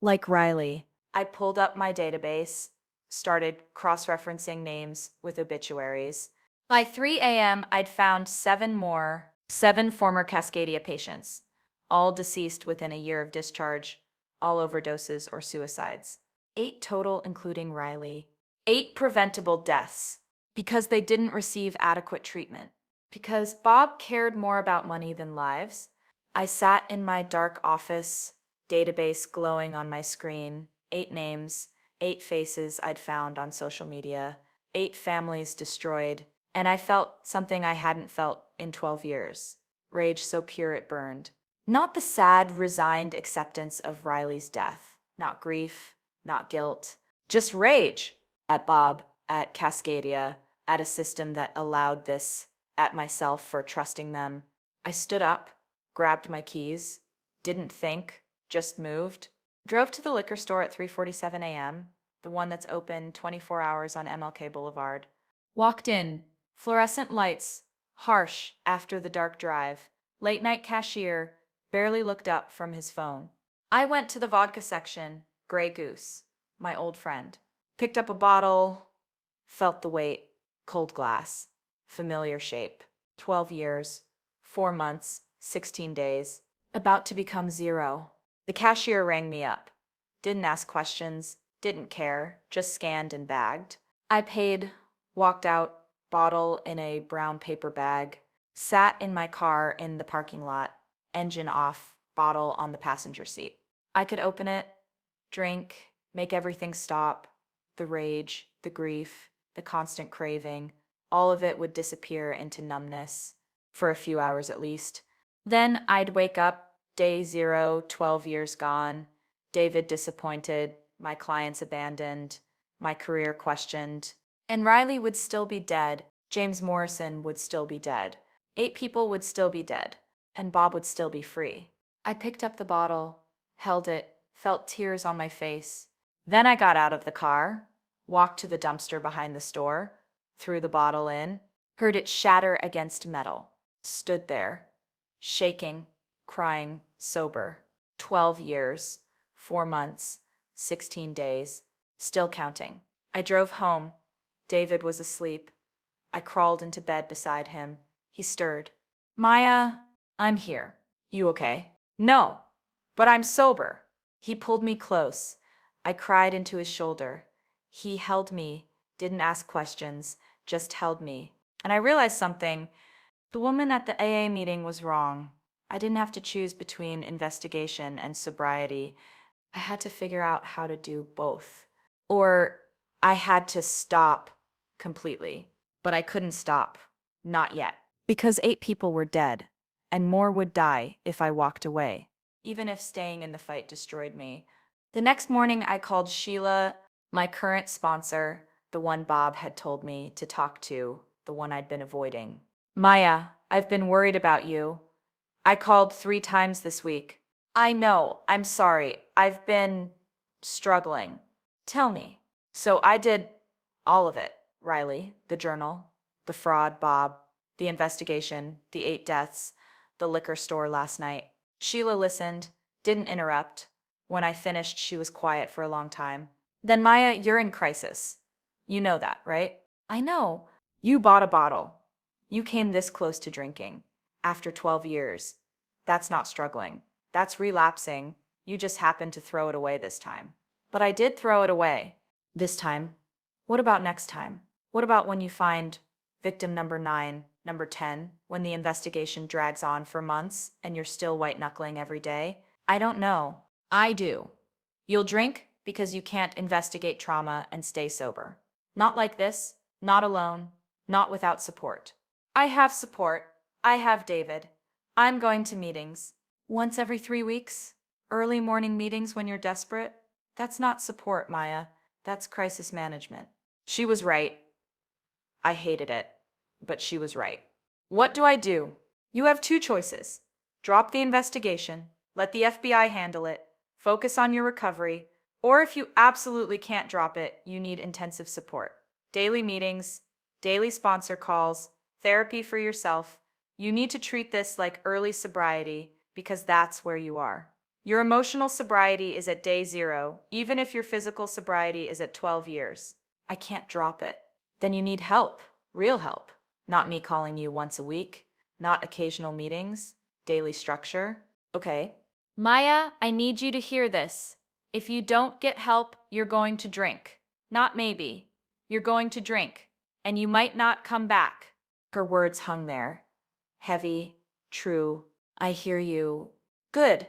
Like Riley, I pulled up my database, started cross-referencing names with obituaries. By 3 a.m., I'd found seven former Cascadia patients, all deceased within a year of discharge, all overdoses or suicides. 8 total, including Riley. 8 preventable deaths because they didn't receive adequate treatment. Because Bob cared more about money than lives. I sat in my dark office, database glowing on my screen, 8 names, 8 faces I'd found on social media, 8 families destroyed, and I felt something I hadn't felt in 12 years. Rage so pure it burned. Not the sad, resigned acceptance of Riley's death. Not grief, not guilt. Just rage. At Bob, at Cascadia, at a system that allowed this, at myself for trusting them. I stood up, grabbed my keys, Didn't think, just moved. Drove to the liquor store at 3:47 a.m., the one that's open 24 hours on MLK Boulevard. Walked in. Fluorescent lights, harsh after the dark drive. Late night cashier barely looked up from his phone. I went to the vodka section, Grey Goose, my old friend. Picked up a bottle, felt the weight, cold glass, familiar shape. 12 years, 4 months, 16 days, about to become 0. The cashier rang me up. Didn't ask questions, didn't care, just scanned and bagged. I paid, walked out, bottle in a brown paper bag, sat in my car in the parking lot, engine off, bottle on the passenger seat. I could open it, drink, make everything stop, the rage, the grief, the constant craving, all of it would disappear into numbness, for a few hours at least. Then I'd wake up, day 0, 12 years gone, David disappointed, my clients abandoned, my career questioned, and Riley would still be dead, James Morrison would still be dead, 8 people would still be dead, and Bob would still be free. I picked up the bottle, held it, felt tears on my face. Then I got out of the car, walked to the dumpster behind the store, threw the bottle in, heard it shatter against metal, stood there, shaking, crying, sober. 12 years, 4 months, 16 days, still counting. I drove home. David was asleep. I crawled into bed beside him. He stirred. Maya, I'm here. You okay? No, but I'm sober. He pulled me close. I cried into his shoulder. He held me, didn't ask questions, just held me. And I realized something. The woman at the AA meeting was wrong. I didn't have to choose between investigation and sobriety. I had to figure out how to do both. Or I had to stop completely. But I couldn't stop. Not yet. Because 8 people were dead, and more would die if I walked away, even if staying in the fight destroyed me. The next morning, I called Sheila, my current sponsor, the one Bob had told me to talk to, the one I'd been avoiding. Maya, I've been worried about you. I called 3 times this week. I know, I'm sorry. I've been struggling. Tell me. So I did all of it. Riley, the journal, the fraud, Bob, the investigation, the 8 deaths, the liquor store last night. Sheila listened, didn't interrupt. When I finished, she was quiet for a long time. Then Maya, you're in crisis. You know that, right? I know. You bought a bottle. You came this close to drinking. After 12 years. That's not struggling. That's relapsing. You just happened to throw it away this time. But I did throw it away. This time. What about next time? What about when you find victim number 9, number 10, when the investigation drags on for months and you're still white-knuckling every day? I don't know. I do. You'll drink because you can't investigate trauma and stay sober. Not like this, not alone, not without support. I have support. I have David. I'm going to meetings. Once every 3 weeks? Early morning meetings when you're desperate? That's not support, Maya. That's crisis management. She was right. I hated it, but she was right. What do I do? You have 2 choices. Drop the investigation, let the FBI handle it, focus on your recovery, or if you absolutely can't drop it, you need intensive support. Daily meetings, daily sponsor calls, therapy for yourself. You need to treat this like early sobriety because that's where you are. Your emotional sobriety is at day 0, even if your physical sobriety is at 12 years. I can't drop it. Then you need help, real help. Not me calling you once a week, not occasional meetings, daily structure. Okay. Maya, I need you to hear this. If you don't get help, you're going to drink. Not maybe. You're going to drink. And you might not come back. Her words hung there. Heavy, true. I hear you. Good.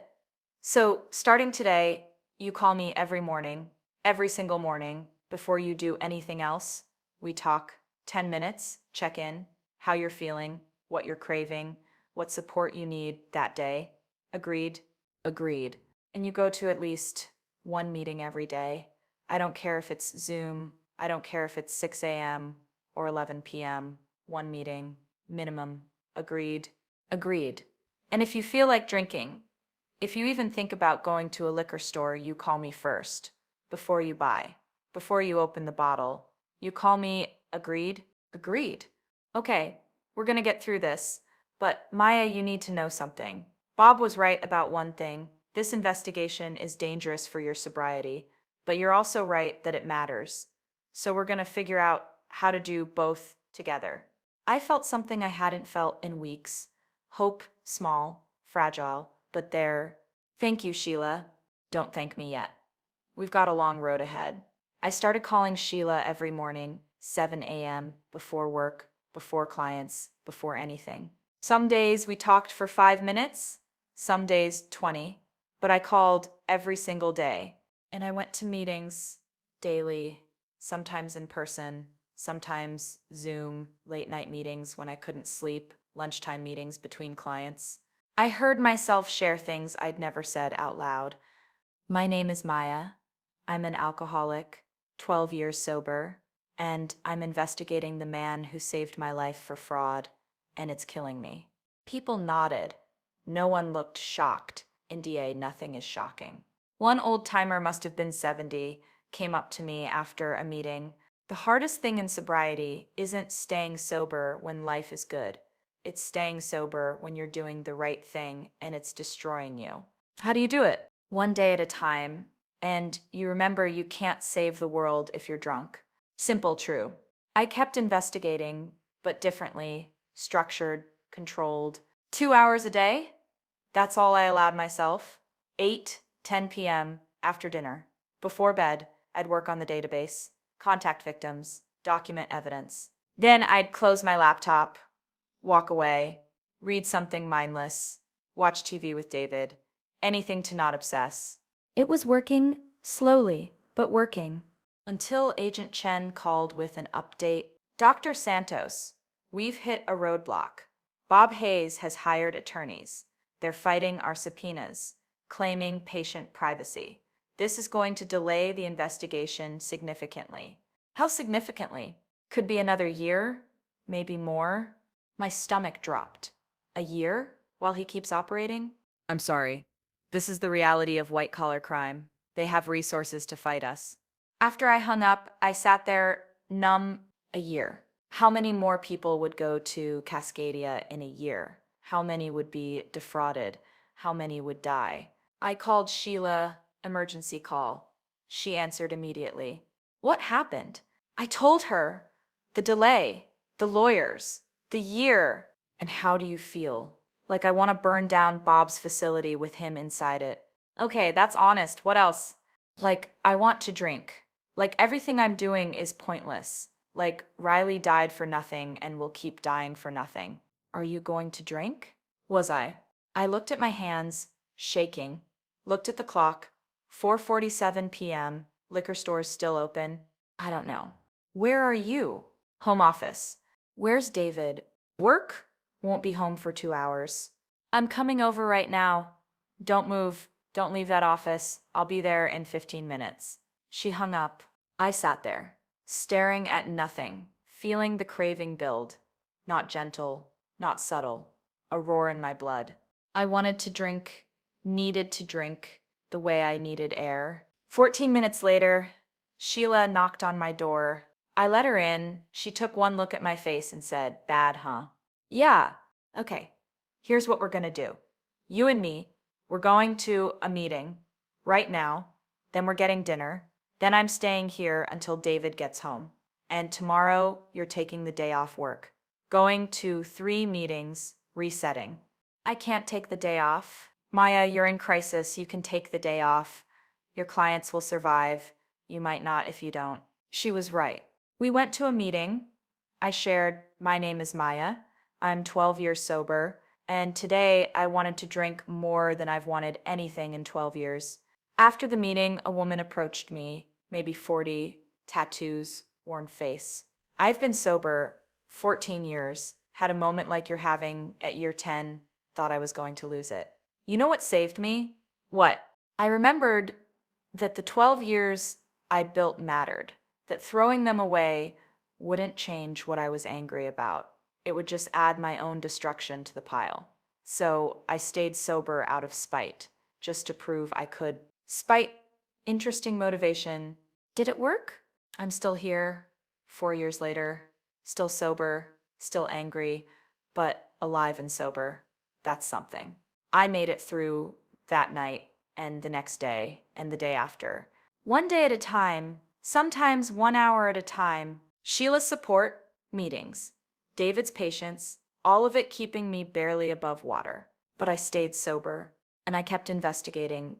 So, starting today, you call me every morning, every single morning, before you do anything else. We talk 10 minutes, check in, how you're feeling, what you're craving, what support you need that day. Agreed? Agreed. And you go to at least 1 meeting every day. I don't care if it's Zoom, I don't care if it's 6 a.m. or 11 p.m. 1 meeting, minimum. Agreed? Agreed. And if you feel like drinking, If you even think about going to a liquor store, you call me first. Before you buy. Before you open the bottle. You call me, agreed? Agreed. Okay, we're gonna get through this. But Maya, you need to know something. Bob was right about one thing. This investigation is dangerous for your sobriety, but you're also right that it matters. So we're gonna figure out how to do both together. I felt something I hadn't felt in weeks. Hope, small, fragile, but there. Thank you, Sheila. Don't thank me yet. We've got a long road ahead. I started calling Sheila every morning, 7 a.m., before work, before clients, before anything. Some days we talked for 5 minutes, some days 20, but I called every single day. And I went to meetings daily, sometimes in person, sometimes Zoom, late night meetings when I couldn't sleep, lunchtime meetings between clients. I heard myself share things I'd never said out loud. My name is Maya. I'm an alcoholic, 12 years sober, and I'm investigating the man who saved my life for fraud, and it's killing me. People nodded. No one looked shocked. In DA, nothing is shocking. One old timer, must have been 70, came up to me after a meeting. The hardest thing in sobriety isn't staying sober when life is good. It's staying sober when you're doing the right thing and it's destroying you. How do you do it? One day at a time, and you remember you can't save the world if you're drunk. Simple, true. I kept investigating, but differently, structured, controlled. 2 hours a day? That's all I allowed myself. 8, 10 p.m., after dinner. Before bed, I'd work on the database, contact victims, document evidence. Then I'd close my laptop, walk away, read something mindless, watch TV with David, anything to not obsess. It was working, slowly, but working. Until Agent Chen called with an update. Dr. Santos, we've hit a roadblock. Bob Hayes has hired attorneys. They're fighting our subpoenas, claiming patient privacy. This is going to delay the investigation significantly. How significantly? Could be another year, maybe more. My stomach dropped. A year while he keeps operating? I'm sorry. This is the reality of white-collar crime. They have resources to fight us. After I hung up, I sat there numb. A year. How many more people would go to Cascadia in a year? How many would be defrauded? How many would die? I called Sheila, emergency call. She answered immediately. What happened? I told her. The delay, the lawyers, the year. And how do you feel? Like I want to burn down Bob's facility with him inside it. Okay, that's honest. What else? Like, I want to drink. Like, everything I'm doing is pointless. Like, Riley died for nothing and will keep dying for nothing. Are you going to drink? Was I? I looked at my hands, shaking. Looked at the clock. 4:47 p.m. Liquor stores still open. I don't know. Where are you? Home office. Where's David? Work? Won't be home for 2 hours. I'm coming over right now. Don't move. Don't leave that office. I'll be there in 15 minutes. She hung up. I sat there, staring at nothing, feeling the craving build. Not gentle, not subtle, a roar in my blood. I wanted to drink, needed to drink, the way I needed air. 14 minutes later, Sheila knocked on my door. I let her in. She took one look at my face and said, "Bad, huh?" Yeah. Okay. Here's what we're gonna do. You and me, we're going to a meeting right now. Then we're getting dinner. Then I'm staying here until David gets home. And tomorrow, you're taking the day off work. Going to 3 meetings, resetting. I can't take the day off. Maya, you're in crisis. You can take the day off. Your clients will survive. You might not if you don't. She was right. We went to a meeting. I shared, my name is Maya. I'm 12 years sober. And today I wanted to drink more than I've wanted anything in 12 years. After the meeting, a woman approached me, maybe 40, tattoos, worn face. I've been sober 14 years, had a moment like you're having at year 10, thought I was going to lose it. You know what saved me? What? I remembered that the 12 years I built mattered, that throwing them away wouldn't change what I was angry about. It would just add my own destruction to the pile. So I stayed sober out of spite. just to prove I could. Spite, interesting motivation. Did it work? I'm still here, 4 years later, still sober, still angry, but alive and sober. That's something. I made it through that night and the next day and the day after. One day at a time, sometimes 1 hour at a time. Sheila's support, meetings. David's patience, all of it keeping me barely above water. But I stayed sober, and I kept investigating,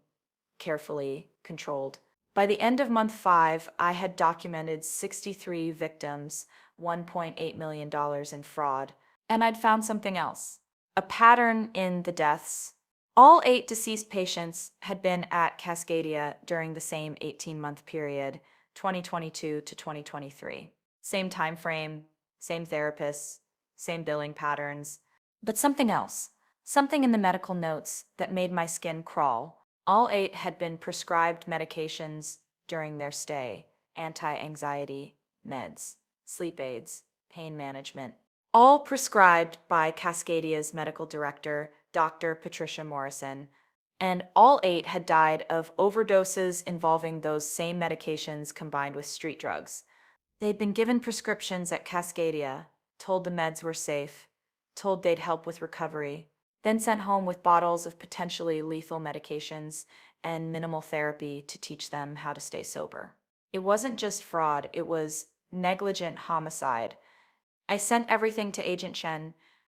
carefully, controlled. By the end of month 5, I had documented 63 victims, $1.8 million in fraud, and I'd found something else. A pattern in the deaths. All 8 deceased patients had been at Cascadia during the same 18-month period, 2022 to 2023. Same time frame, same therapists, same billing patterns, but something else. Something in the medical notes that made my skin crawl. All 8 had been prescribed medications during their stay, anti-anxiety meds, sleep aids, pain management, all prescribed by Cascadia's medical director, Dr. Patricia Morrison, and all 8 had died of overdoses involving those same medications combined with street drugs. They'd been given prescriptions at Cascadia, told the meds were safe, told they'd help with recovery, then sent home with bottles of potentially lethal medications and minimal therapy to teach them how to stay sober. It wasn't just fraud, it was negligent homicide. I sent everything to Agent Chen.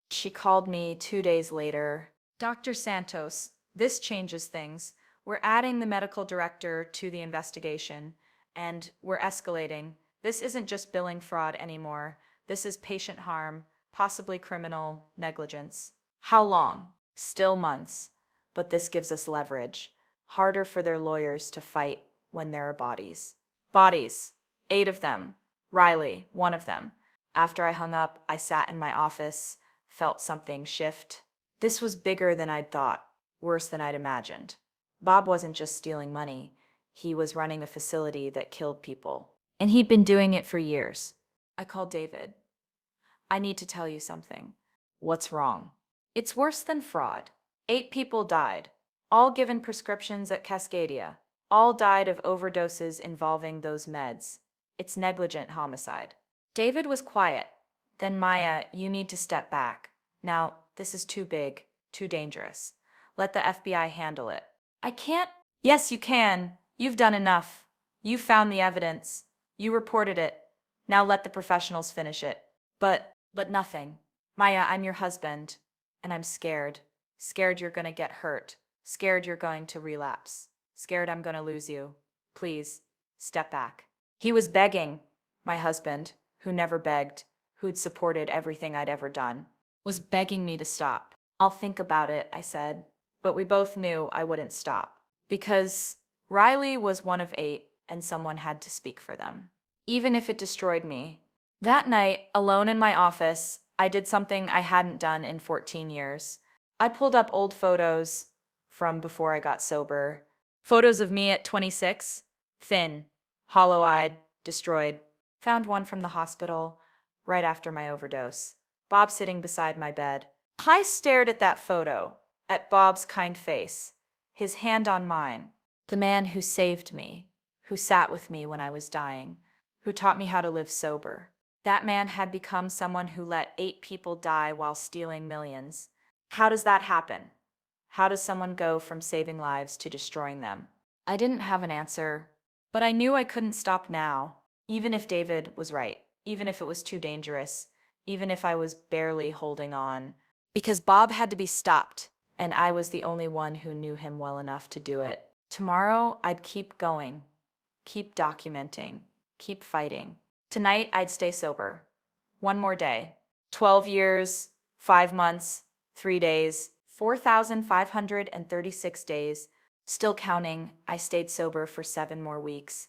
She called me 2 days later. Dr. Santos, this changes things. We're adding the medical director to the investigation, and we're escalating. This isn't just billing fraud anymore. This is patient harm, possibly criminal negligence. How long? Still months. But this gives us leverage. Harder for their lawyers to fight when there are bodies. Bodies. 8 of them. Riley, one of them. After I hung up, I sat in my office, felt something shift. This was bigger than I'd thought, worse than I'd imagined. Bob wasn't just stealing money. He was running a facility that killed people. And he'd been doing it for years. I called David. I need to tell you something. What's wrong? It's worse than fraud. 8 people died, all given prescriptions at Cascadia. All died of overdoses involving those meds. It's negligent homicide. David was quiet. Then Maya, you need to step back. Now, this is too big, too dangerous. Let the FBI handle it. I can't. Yes, you can. You've done enough. You found the evidence. You reported it. Now let the professionals finish it. But nothing. Maya, I'm your husband, and I'm scared. Scared you're gonna get hurt. Scared you're going to relapse. Scared I'm gonna lose you. Please, step back. He was begging. My husband, who never begged, who'd supported everything I'd ever done, was begging me to stop. I'll think about it, I said. But we both knew I wouldn't stop. Because Riley was one of 8, and someone had to speak for them. Even if it destroyed me. That night, alone in my office, I did something I hadn't done in 14 years. I pulled up old photos from before I got sober. Photos of me at 26, thin, hollow-eyed, destroyed. Found one from the hospital, right after my overdose. Bob sitting beside my bed. I stared at that photo, at Bob's kind face, his hand on mine. The man who saved me, who sat with me when I was dying, who taught me how to live sober. That man had become someone who let 8 people die while stealing millions. How does that happen? How does someone go from saving lives to destroying them? I didn't have an answer, but I knew I couldn't stop now, even if David was right, even if it was too dangerous, even if I was barely holding on. Because Bob had to be stopped, and I was the only one who knew him well enough to do it. Tomorrow, I'd keep going, keep documenting, keep fighting. Tonight, I'd stay sober. One more day. 12 years, 5 months, 3 days, 4,536 days. Still counting, I stayed sober for 7 more weeks.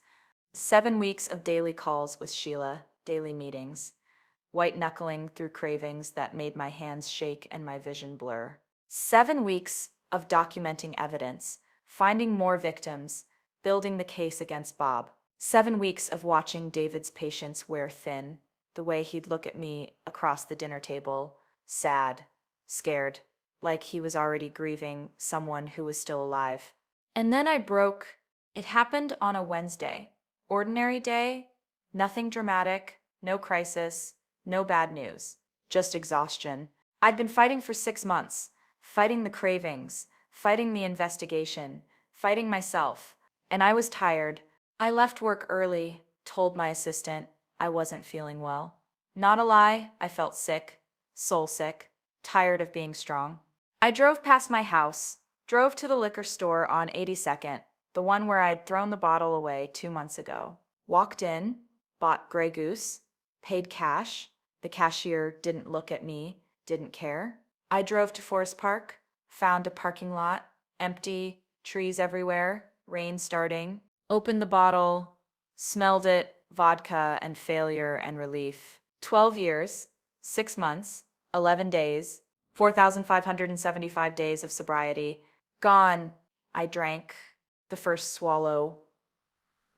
7 weeks of daily calls with Sheila, daily meetings. White-knuckling through cravings that made my hands shake and my vision blur. 7 weeks of documenting evidence, finding more victims, building the case against Bob. 7 weeks of watching David's patience wear thin, the way he'd look at me across the dinner table, sad, scared, like he was already grieving someone who was still alive. And then I broke. It happened on a Wednesday. Ordinary day, nothing dramatic, no crisis, no bad news, just exhaustion. I'd been fighting for 6 months, fighting the cravings, fighting the investigation, fighting myself, and I was tired. I left work early, told my assistant I wasn't feeling well. Not a lie, I felt sick, soul sick, tired of being strong. I drove past my house, drove to the liquor store on 82nd, the one where I'd thrown the bottle away 2 months ago. Walked in, bought Grey Goose, paid cash. The cashier didn't look at me, didn't care. I drove to Forest Park, found a parking lot, empty, trees everywhere, rain starting. Opened the bottle, smelled it, vodka and failure and relief. 12 years, 6 months, 11 days, 4,575 days of sobriety. Gone. I drank. The first swallow.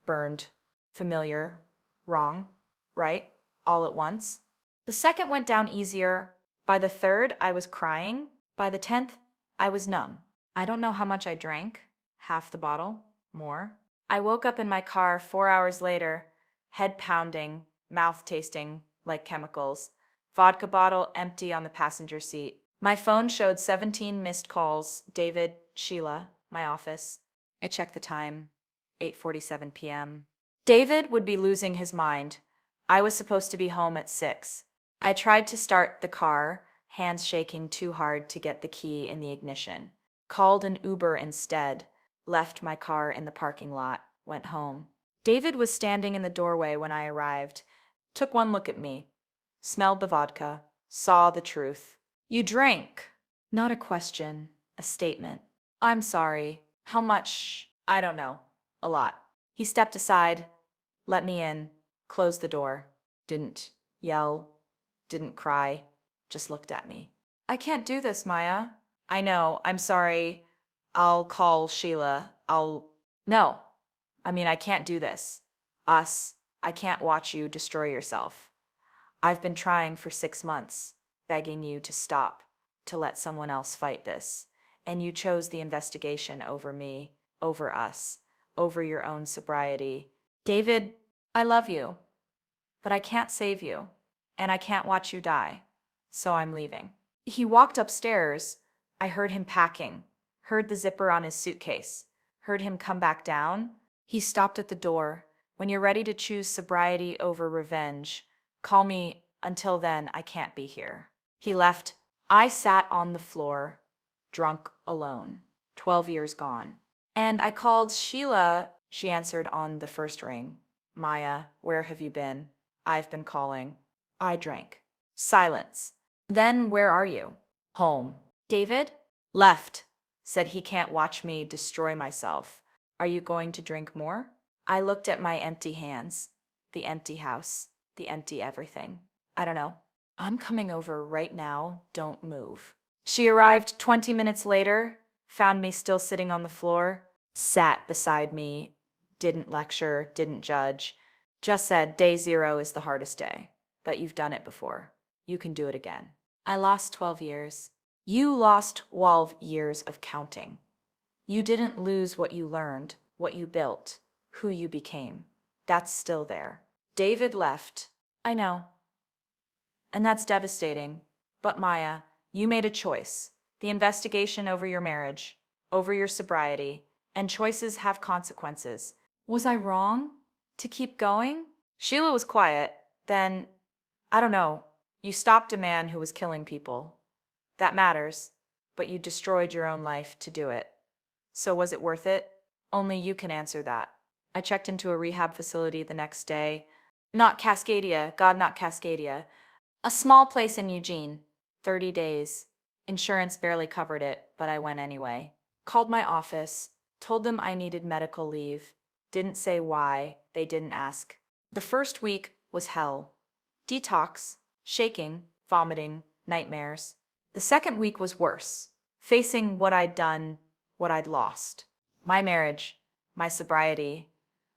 Burned. Familiar. Wrong. Right. All at once. The second went down easier. By the third, I was crying. By the 10th, I was numb. I don't know how much I drank. Half the bottle. More. I woke up in my car 4 hours later, head pounding, mouth tasting like chemicals, vodka bottle empty on the passenger seat. My phone showed 17 missed calls. David, Sheila, my office. I checked the time, 8:47 p.m. David would be losing his mind. I was supposed to be home at 6. I tried to start the car, hands shaking too hard to get the key in the ignition. Called an Uber instead. Left my car in the parking lot, went home. David was standing in the doorway when I arrived, took one look at me, smelled the vodka, saw the truth. You drank. Not a question, a statement. I'm sorry. How much? I don't know. A lot. He stepped aside, let me in, closed the door. Didn't yell, didn't cry, just looked at me. I can't do this, Maya. I know, I'm sorry. I'll call Sheila. No. I can't do this. I can't watch you destroy yourself. I've been trying for 6 months, begging you to stop, to let someone else fight this. And you chose the investigation over me, over us, over your own sobriety. David, I love you, but I can't save you, and I can't watch you die. So I'm leaving. He walked upstairs. I heard him packing, heard the zipper on his suitcase, heard him come back down. He stopped at the door. When you're ready to choose sobriety over revenge, call me. Until then, I can't be here. He left. I sat on the floor, drunk alone. 12 years gone. And I called Sheila. She answered on the first ring. Maya, where have you been? I've been calling. I drank. Silence. Then where are you? Home. David? Left. Said he can't watch me destroy myself. Are you going to drink more? I looked at my empty hands, the empty house, the empty everything. I don't know. I'm coming over right now. Don't move. She arrived 20 minutes later, found me still sitting on the floor, sat beside me, didn't lecture, didn't judge, just said, day 0 is the hardest day, but you've done it before. You can do it again. I lost 12 years. You lost 12 years of counting. You didn't lose what you learned, what you built, who you became. That's still there. David left. I know. And that's devastating. But Maya, you made a choice. The investigation over your marriage, over your sobriety, and choices have consequences. Was I wrong to keep going? Sheila was quiet. Then, I don't know, you stopped a man who was killing people. That matters, but you destroyed your own life to do it. So was it worth it? Only you can answer that. I checked into a rehab facility the next day. Not Cascadia, God, not Cascadia. A small place in Eugene. 30 days. Insurance barely covered it, but I went anyway. Called my office, told them I needed medical leave. Didn't say why, they didn't ask. The first week was hell. Detox, shaking, vomiting, nightmares. The second week was worse. Facing what I'd done, what I'd lost. My marriage, my sobriety,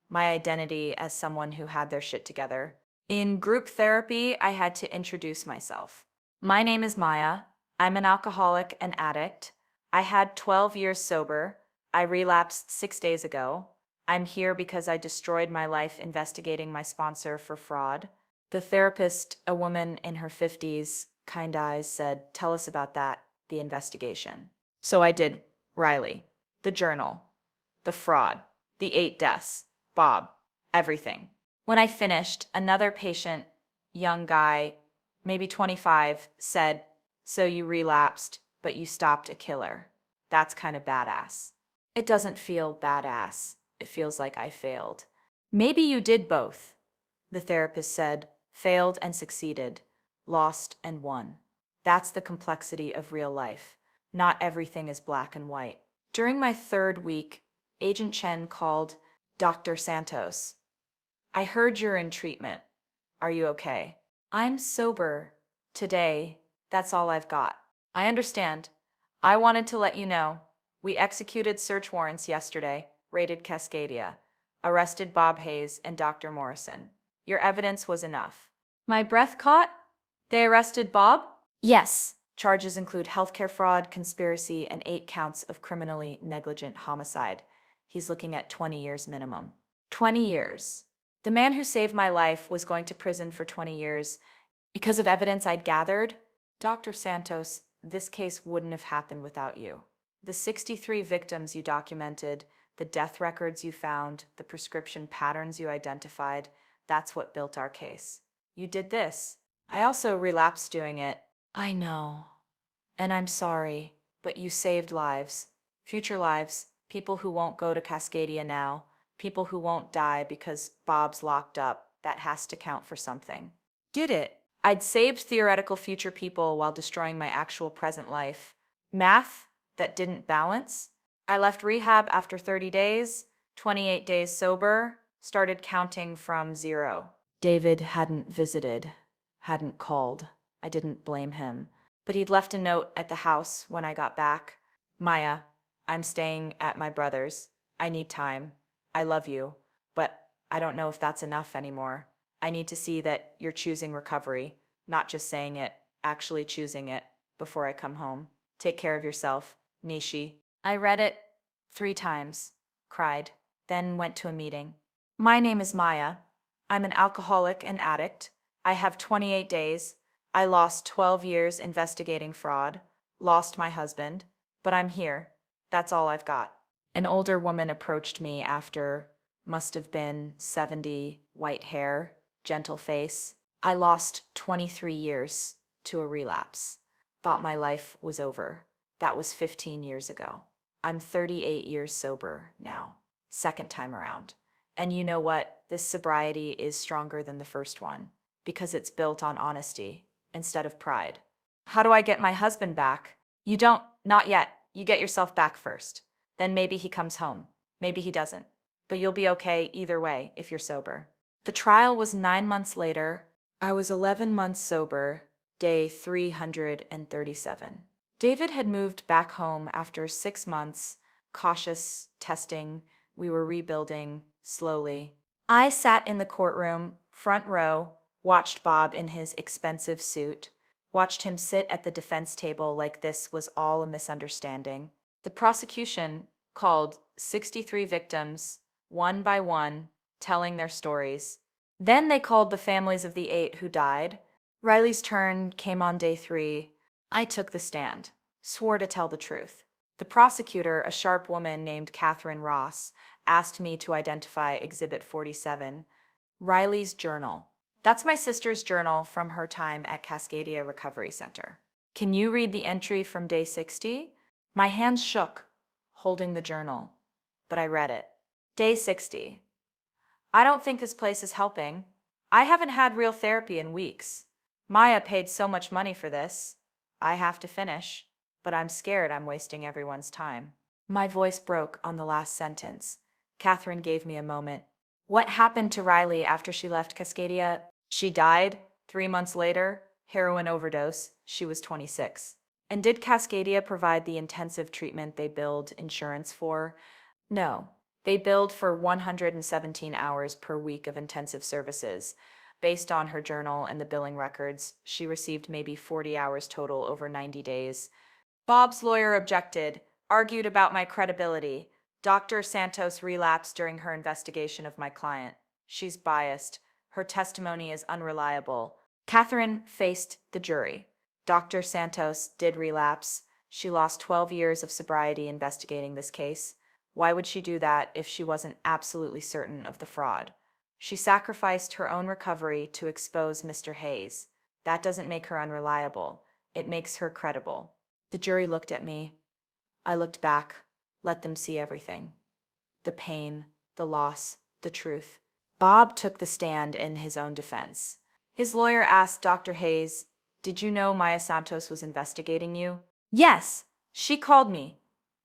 my identity as someone who had their shit together. In group therapy, I had to introduce myself. My name is Maya. I'm an alcoholic and addict. I had 12 years sober. I relapsed 6 days ago. I'm here because I destroyed my life investigating my sponsor for fraud. The therapist, a woman in her 50s, kind eyes, said, "Tell us about that, the investigation." So I did. Riley, the journal, the fraud, the 8 deaths, Bob, everything. When I finished, another patient, young guy, maybe 25, said, "So you relapsed, but you stopped a killer. That's kind of badass." It doesn't feel badass. It feels like I failed. "Maybe you did both," the therapist said. "Failed and succeeded, lost and won. That's the complexity of real life. Not everything is black and white." During my third week, Agent Chen called. "Dr. Santos, I heard you're in treatment. Are you okay?" "I'm sober. Today. That's all I've got." "I understand. I wanted to let you know. We executed search warrants yesterday, raided Cascadia, arrested Bob Hayes and Dr. Morrison. Your evidence was enough." My breath caught. "They arrested Bob?" "Yes." Charges include healthcare fraud, conspiracy, and 8 counts of criminally negligent homicide. He's looking at 20 years minimum. 20 years. The man who saved my life was going to prison for 20 years because of evidence I'd gathered. Dr. Santos, this case wouldn't have happened without you. The 63 victims you documented, the death records you found, the prescription patterns you identified, that's what built our case. You did this. I also relapsed doing it. I know. And I'm sorry, but you saved lives. Future lives. People who won't go to Cascadia now. People who won't die because Bob's locked up. That has to count for something. Get it? I'd saved theoretical future people while destroying my actual present life. Math that didn't balance. I left rehab after 30 days, 28 days sober, started counting from 0. David hadn't visited, hadn't called. I didn't blame him. But he'd left a note at the house when I got back. "Maya, I'm staying at my brother's. I need time. I love you, but I don't know if that's enough anymore. I need to see that you're choosing recovery, not just saying it, actually choosing it before I come home. Take care of yourself, Nishi." I read it 3 times, cried, then went to a meeting. "My name is Maya. I'm an alcoholic and addict. I have 28 days. I lost 12 years investigating fraud, lost my husband, but I'm here. That's all I've got." An older woman approached me after, must have been 70, white hair, gentle face. "I lost 23 years to a relapse. Thought my life was over. That was 15 years ago. I'm 38 years sober now. Second time around. And you know what? This sobriety is stronger than the first one because it's built on honesty instead of pride." "How do I get my husband back?" "You don't, not yet. You get yourself back first. Then maybe he comes home. Maybe he doesn't. But you'll be okay either way if you're sober." The trial was 9 months later. I was 11 months sober, day 337. David had moved back home after 6 months, cautious testing. We were rebuilding slowly. I sat in the courtroom, front row, watched Bob in his expensive suit, watched him sit at the defense table like this was all a misunderstanding. The prosecution called 63 victims, one by one, telling their stories. Then they called the families of the 8 who died. Riley's turn came on day 3. I took the stand, swore to tell the truth. The prosecutor, a sharp woman named Catherine Ross, asked me to identify Exhibit 47, Riley's journal. That's my sister's journal from her time at Cascadia Recovery Center. "Can you read the entry from day 60? My hands shook, holding the journal, but I read it. Day 60. "I don't think this place is helping. I haven't had real therapy in weeks. Maya paid so much money for this. I have to finish, but I'm scared I'm wasting everyone's time." My voice broke on the last sentence. Catherine gave me a moment. "What happened to Riley after she left Cascadia?" "She died 3 months later, heroin overdose. She was 26. "And did Cascadia provide the intensive treatment they billed insurance for?" "No. They billed for 117 hours per week of intensive services. Based on her journal and the billing records, she received maybe 40 hours total over 90 days. Bob's lawyer objected, argued about my credibility. Dr. Santos relapsed during her investigation of my client. She's biased. Her testimony is unreliable. Catherine faced the jury. Dr. Santos did relapse. She lost 12 years of sobriety investigating this case. Why would she do that if she wasn't absolutely certain of the fraud? She sacrificed her own recovery to expose Mr. Hayes. That doesn't make her unreliable. It makes her credible. The jury looked at me. I looked back, let them see everything. The pain, the loss, the truth. Bob took the stand in his own defense. His lawyer asked Dr. Hayes, "Did you know Maya Santos was investigating you?" "Yes, she called me,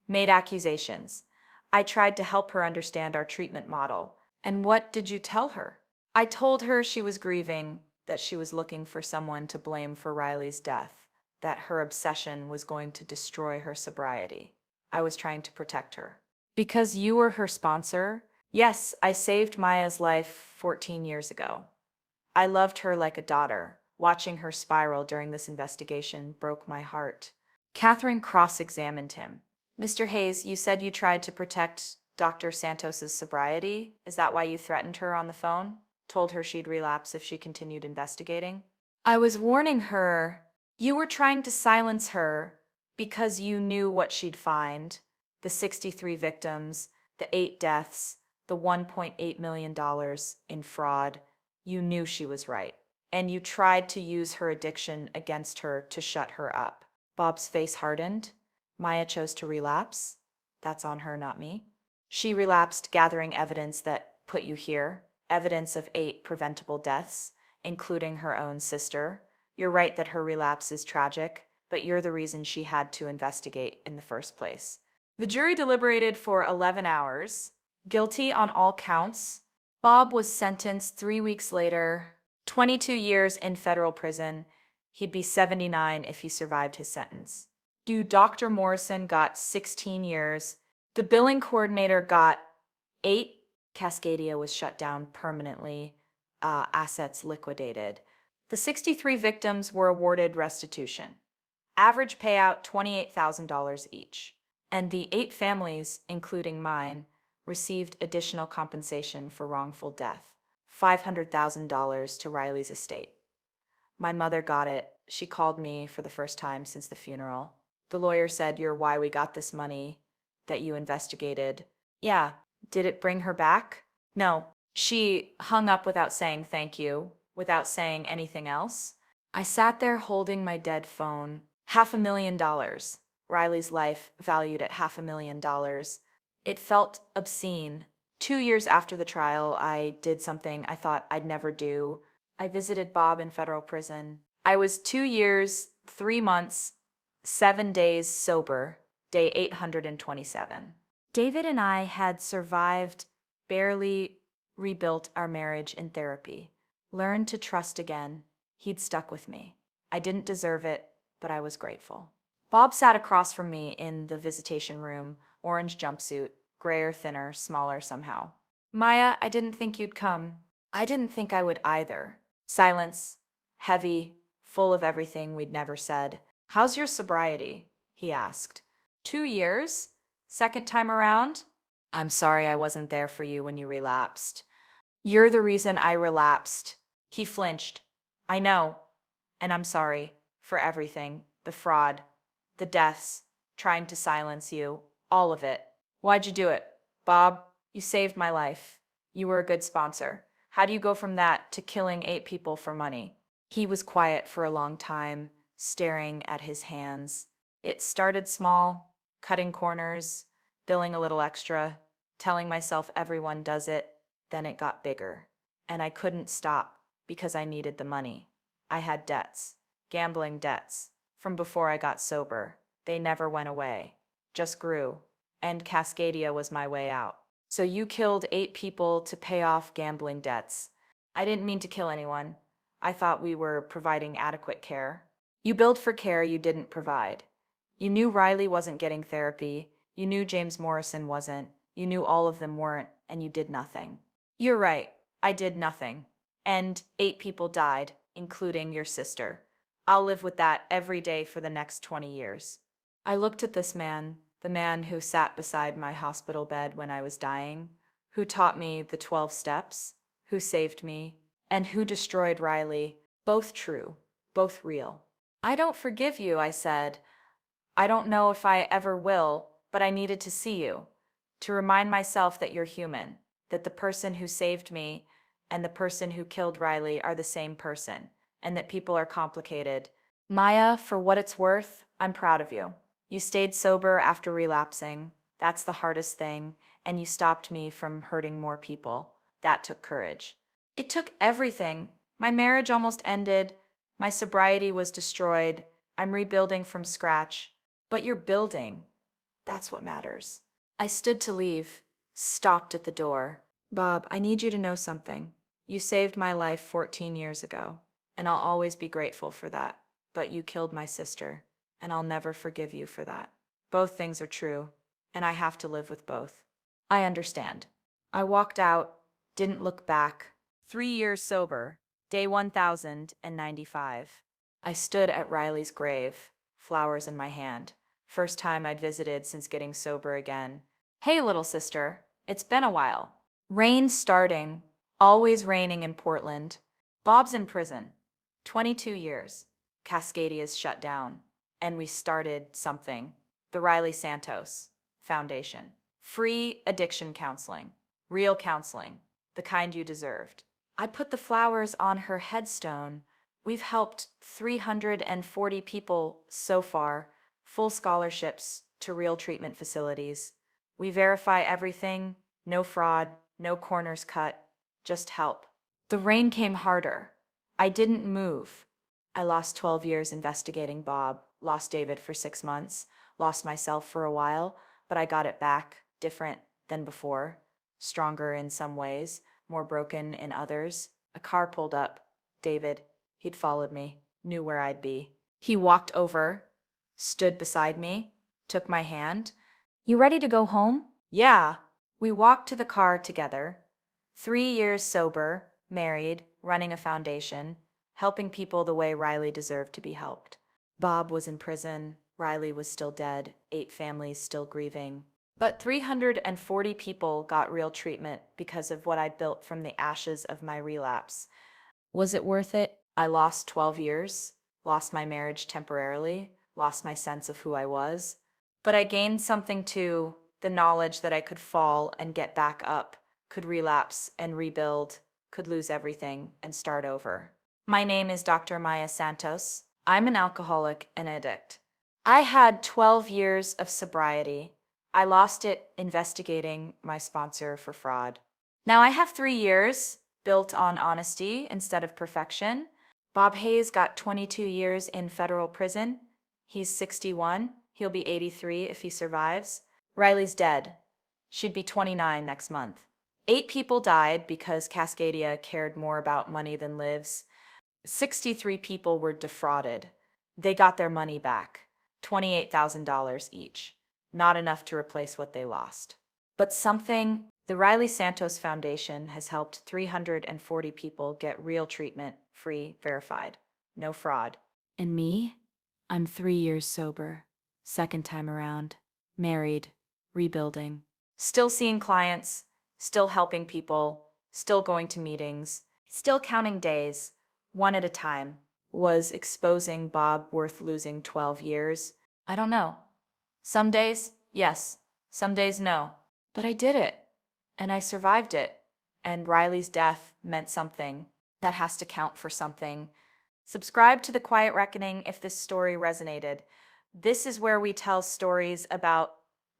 made accusations. I tried to help her understand our treatment model." "And what did you tell her?" "I told her she was grieving, that she was looking for someone to blame for Riley's death, that her obsession was going to destroy her sobriety. I was trying to protect her." "Because you were her sponsor?" "Yes, I saved Maya's life 14 years ago. I loved her like a daughter. Watching her spiral during this investigation broke my heart." Catherine cross-examined him. "Mr. Hayes, you said you tried to protect Dr. Santos's sobriety. Is that why you threatened her on the phone? Told her she'd relapse if she continued investigating?" "I was warning her. You were trying to silence her because you knew what she'd find. The 63 victims, the 8 deaths, the $1.8 million in fraud. You knew she was right. And you tried to use her addiction against her to shut her up." Bob's face hardened. "Maya chose to relapse. That's on her, not me. She relapsed gathering evidence that put you here, evidence of 8 preventable deaths, including her own sister. You're right that her relapse is tragic, but you're the reason she had to investigate in the first place." The jury deliberated for 11 hours. Guilty on all counts. Bob was sentenced 3 weeks later, 22 years in federal prison. He'd be 79 if he survived his sentence. Dr. Morrison got 16 years. The billing coordinator got 8. Cascadia was shut down permanently, assets liquidated. The 63 victims were awarded restitution. Average payout $28,000 each. And the 8 families, including mine, received additional compensation for wrongful death, $500,000 to Riley's estate. My mother got it. She called me for the first time since the funeral. The lawyer said, "You're why we got this money, that you investigated." "Yeah." "Did it bring her back?" "No." She hung up without saying thank you, without saying anything else. I sat there holding my dead phone. $500,000. Riley's life valued at $500,000. It felt obscene. 2 years after the trial, I did something I thought I'd never do. I visited Bob in federal prison. I was 2 years, 3 months, 7 days sober, day 827. David and I had survived, barely rebuilt our marriage in therapy, learned to trust again. He'd stuck with me. I didn't deserve it, but I was grateful. Bob sat across from me in the visitation room, orange jumpsuit, grayer, thinner, smaller somehow. "Maya, I didn't think you'd come." "I didn't think I would either." Silence, heavy, full of everything we'd never said. "How's your sobriety?" he asked. 2 years? Second time around? "I'm sorry I wasn't there for you when you relapsed." "You're the reason I relapsed." He flinched. "I know. And I'm sorry for everything. The fraud, the deaths, trying to silence you, all of it." "Why'd you do it?" "Bob, you saved my life. You were a good sponsor. How do you go from that to killing 8 people for money?" He was quiet for a long time, staring at his hands. "It started small, cutting corners, billing a little extra, telling myself everyone does it. Then it got bigger. And I couldn't stop because I needed the money. I had debts, gambling debts, from before I got sober. They never went away, just grew. And Cascadia was my way out." "So you killed 8 people to pay off gambling debts." "I didn't mean to kill anyone. I thought we were providing adequate care." "You billed for care you didn't provide. You knew Riley wasn't getting therapy. You knew James Morrison wasn't. You knew all of them weren't, and you did nothing." "You're right. I did nothing. and 8 people died, including your sister. I'll live with that every day for the next 20 years. I looked at this man, the man who sat beside my hospital bed when I was dying, who taught me the 12 steps, who saved me, and who destroyed Riley. Both true, both real. I don't forgive you, I said. I don't know if I ever will, but I needed to see you, to remind myself that you're human, that the person who saved me and the person who killed Riley are the same person, and that people are complicated. Maya, for what it's worth, I'm proud of you. You stayed sober after relapsing. That's the hardest thing, and you stopped me from hurting more people. That took courage. It took everything. My marriage almost ended. My sobriety was destroyed. I'm rebuilding from scratch. But you're building. That's what matters. I stood to leave, stopped at the door. Bob, I need you to know something. You saved my life 14 years ago, and I'll always be grateful for that. But you killed my sister, and I'll never forgive you for that. Both things are true, and I have to live with both. I understand. I walked out, didn't look back. 3 years sober, day 1095. I stood at Riley's grave, flowers in my hand. First time I'd visited since getting sober again. Hey, little sister, it's been a while. Rain starting, always raining in Portland. Bob's in prison, 22 years. Cascadia's shut down, and we started something, the Riley Santos Foundation. Free addiction counseling, real counseling, the kind you deserved. I put the flowers on her headstone. We've helped 340 people so far, full scholarships to real treatment facilities. We verify everything, no fraud, no corners cut, just help. The rain came harder. I didn't move. I lost 12 years investigating Bob, lost David for 6 months, lost myself for a while, but I got it back, different than before, stronger in some ways, more broken in others. A car pulled up. David, he'd followed me, knew where I'd be. He walked over, stood beside me, took my hand. You ready to go home? Yeah. We walked to the car together. 3 years sober, married, running a foundation, helping people the way Riley deserved to be helped. Bob was in prison. Riley was still dead. 8 families still grieving. But 340 people got real treatment because of what I'd built from the ashes of my relapse. Was it worth it? I lost 12 years, lost my marriage temporarily, lost my sense of who I was. But I gained something too, the knowledge that I could fall and get back up, could relapse and rebuild, could lose everything and start over. My name is Dr. Maya Santos. I'm an alcoholic and addict. I had 12 years of sobriety. I lost it investigating my sponsor for fraud. Now I have 3 years built on honesty instead of perfection. Bob Hayes got 22 years in federal prison. He's 61. He'll be 83 if he survives. Riley's dead. She'd be 29 next month. 8 people died because Cascadia cared more about money than lives. 63 people were defrauded. They got their money back, $28,000 each. Not enough to replace what they lost. But something, the Riley Santos Foundation has helped 340 people get real treatment, free, verified. No fraud. And me? I'm 3 years sober. Second time around. Married. Rebuilding. Still seeing clients. Still helping people. Still going to meetings. Still counting days. One at a time. Was exposing Bob worth losing 12 years? I don't know. Some days, yes. Some days, no. But I did it. And I survived it. And Riley's death meant something. That has to count for something. Subscribe to The Quiet Reckoning if this story resonated. This is where we tell stories about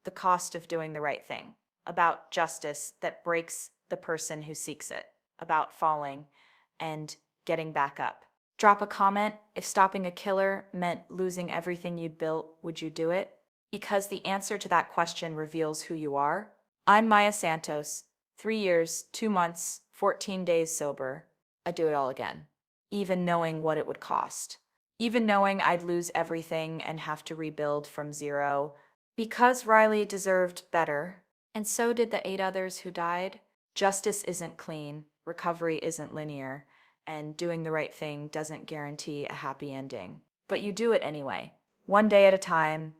the cost of doing the right thing, about justice that breaks the person who seeks it, about falling and getting back up. Drop a comment. If stopping a killer meant losing everything you'd built, would you do it? Because the answer to that question reveals who you are. I'm Maya Santos, 3 years, 2 months, 14 days sober. I'd do it all again, even knowing what it would cost, even knowing I'd lose everything and have to rebuild from zero. Because Riley deserved better, and so did the 8 others who died. Justice isn't clean, recovery isn't linear, and doing the right thing doesn't guarantee a happy ending. But you do it anyway, one day at a time,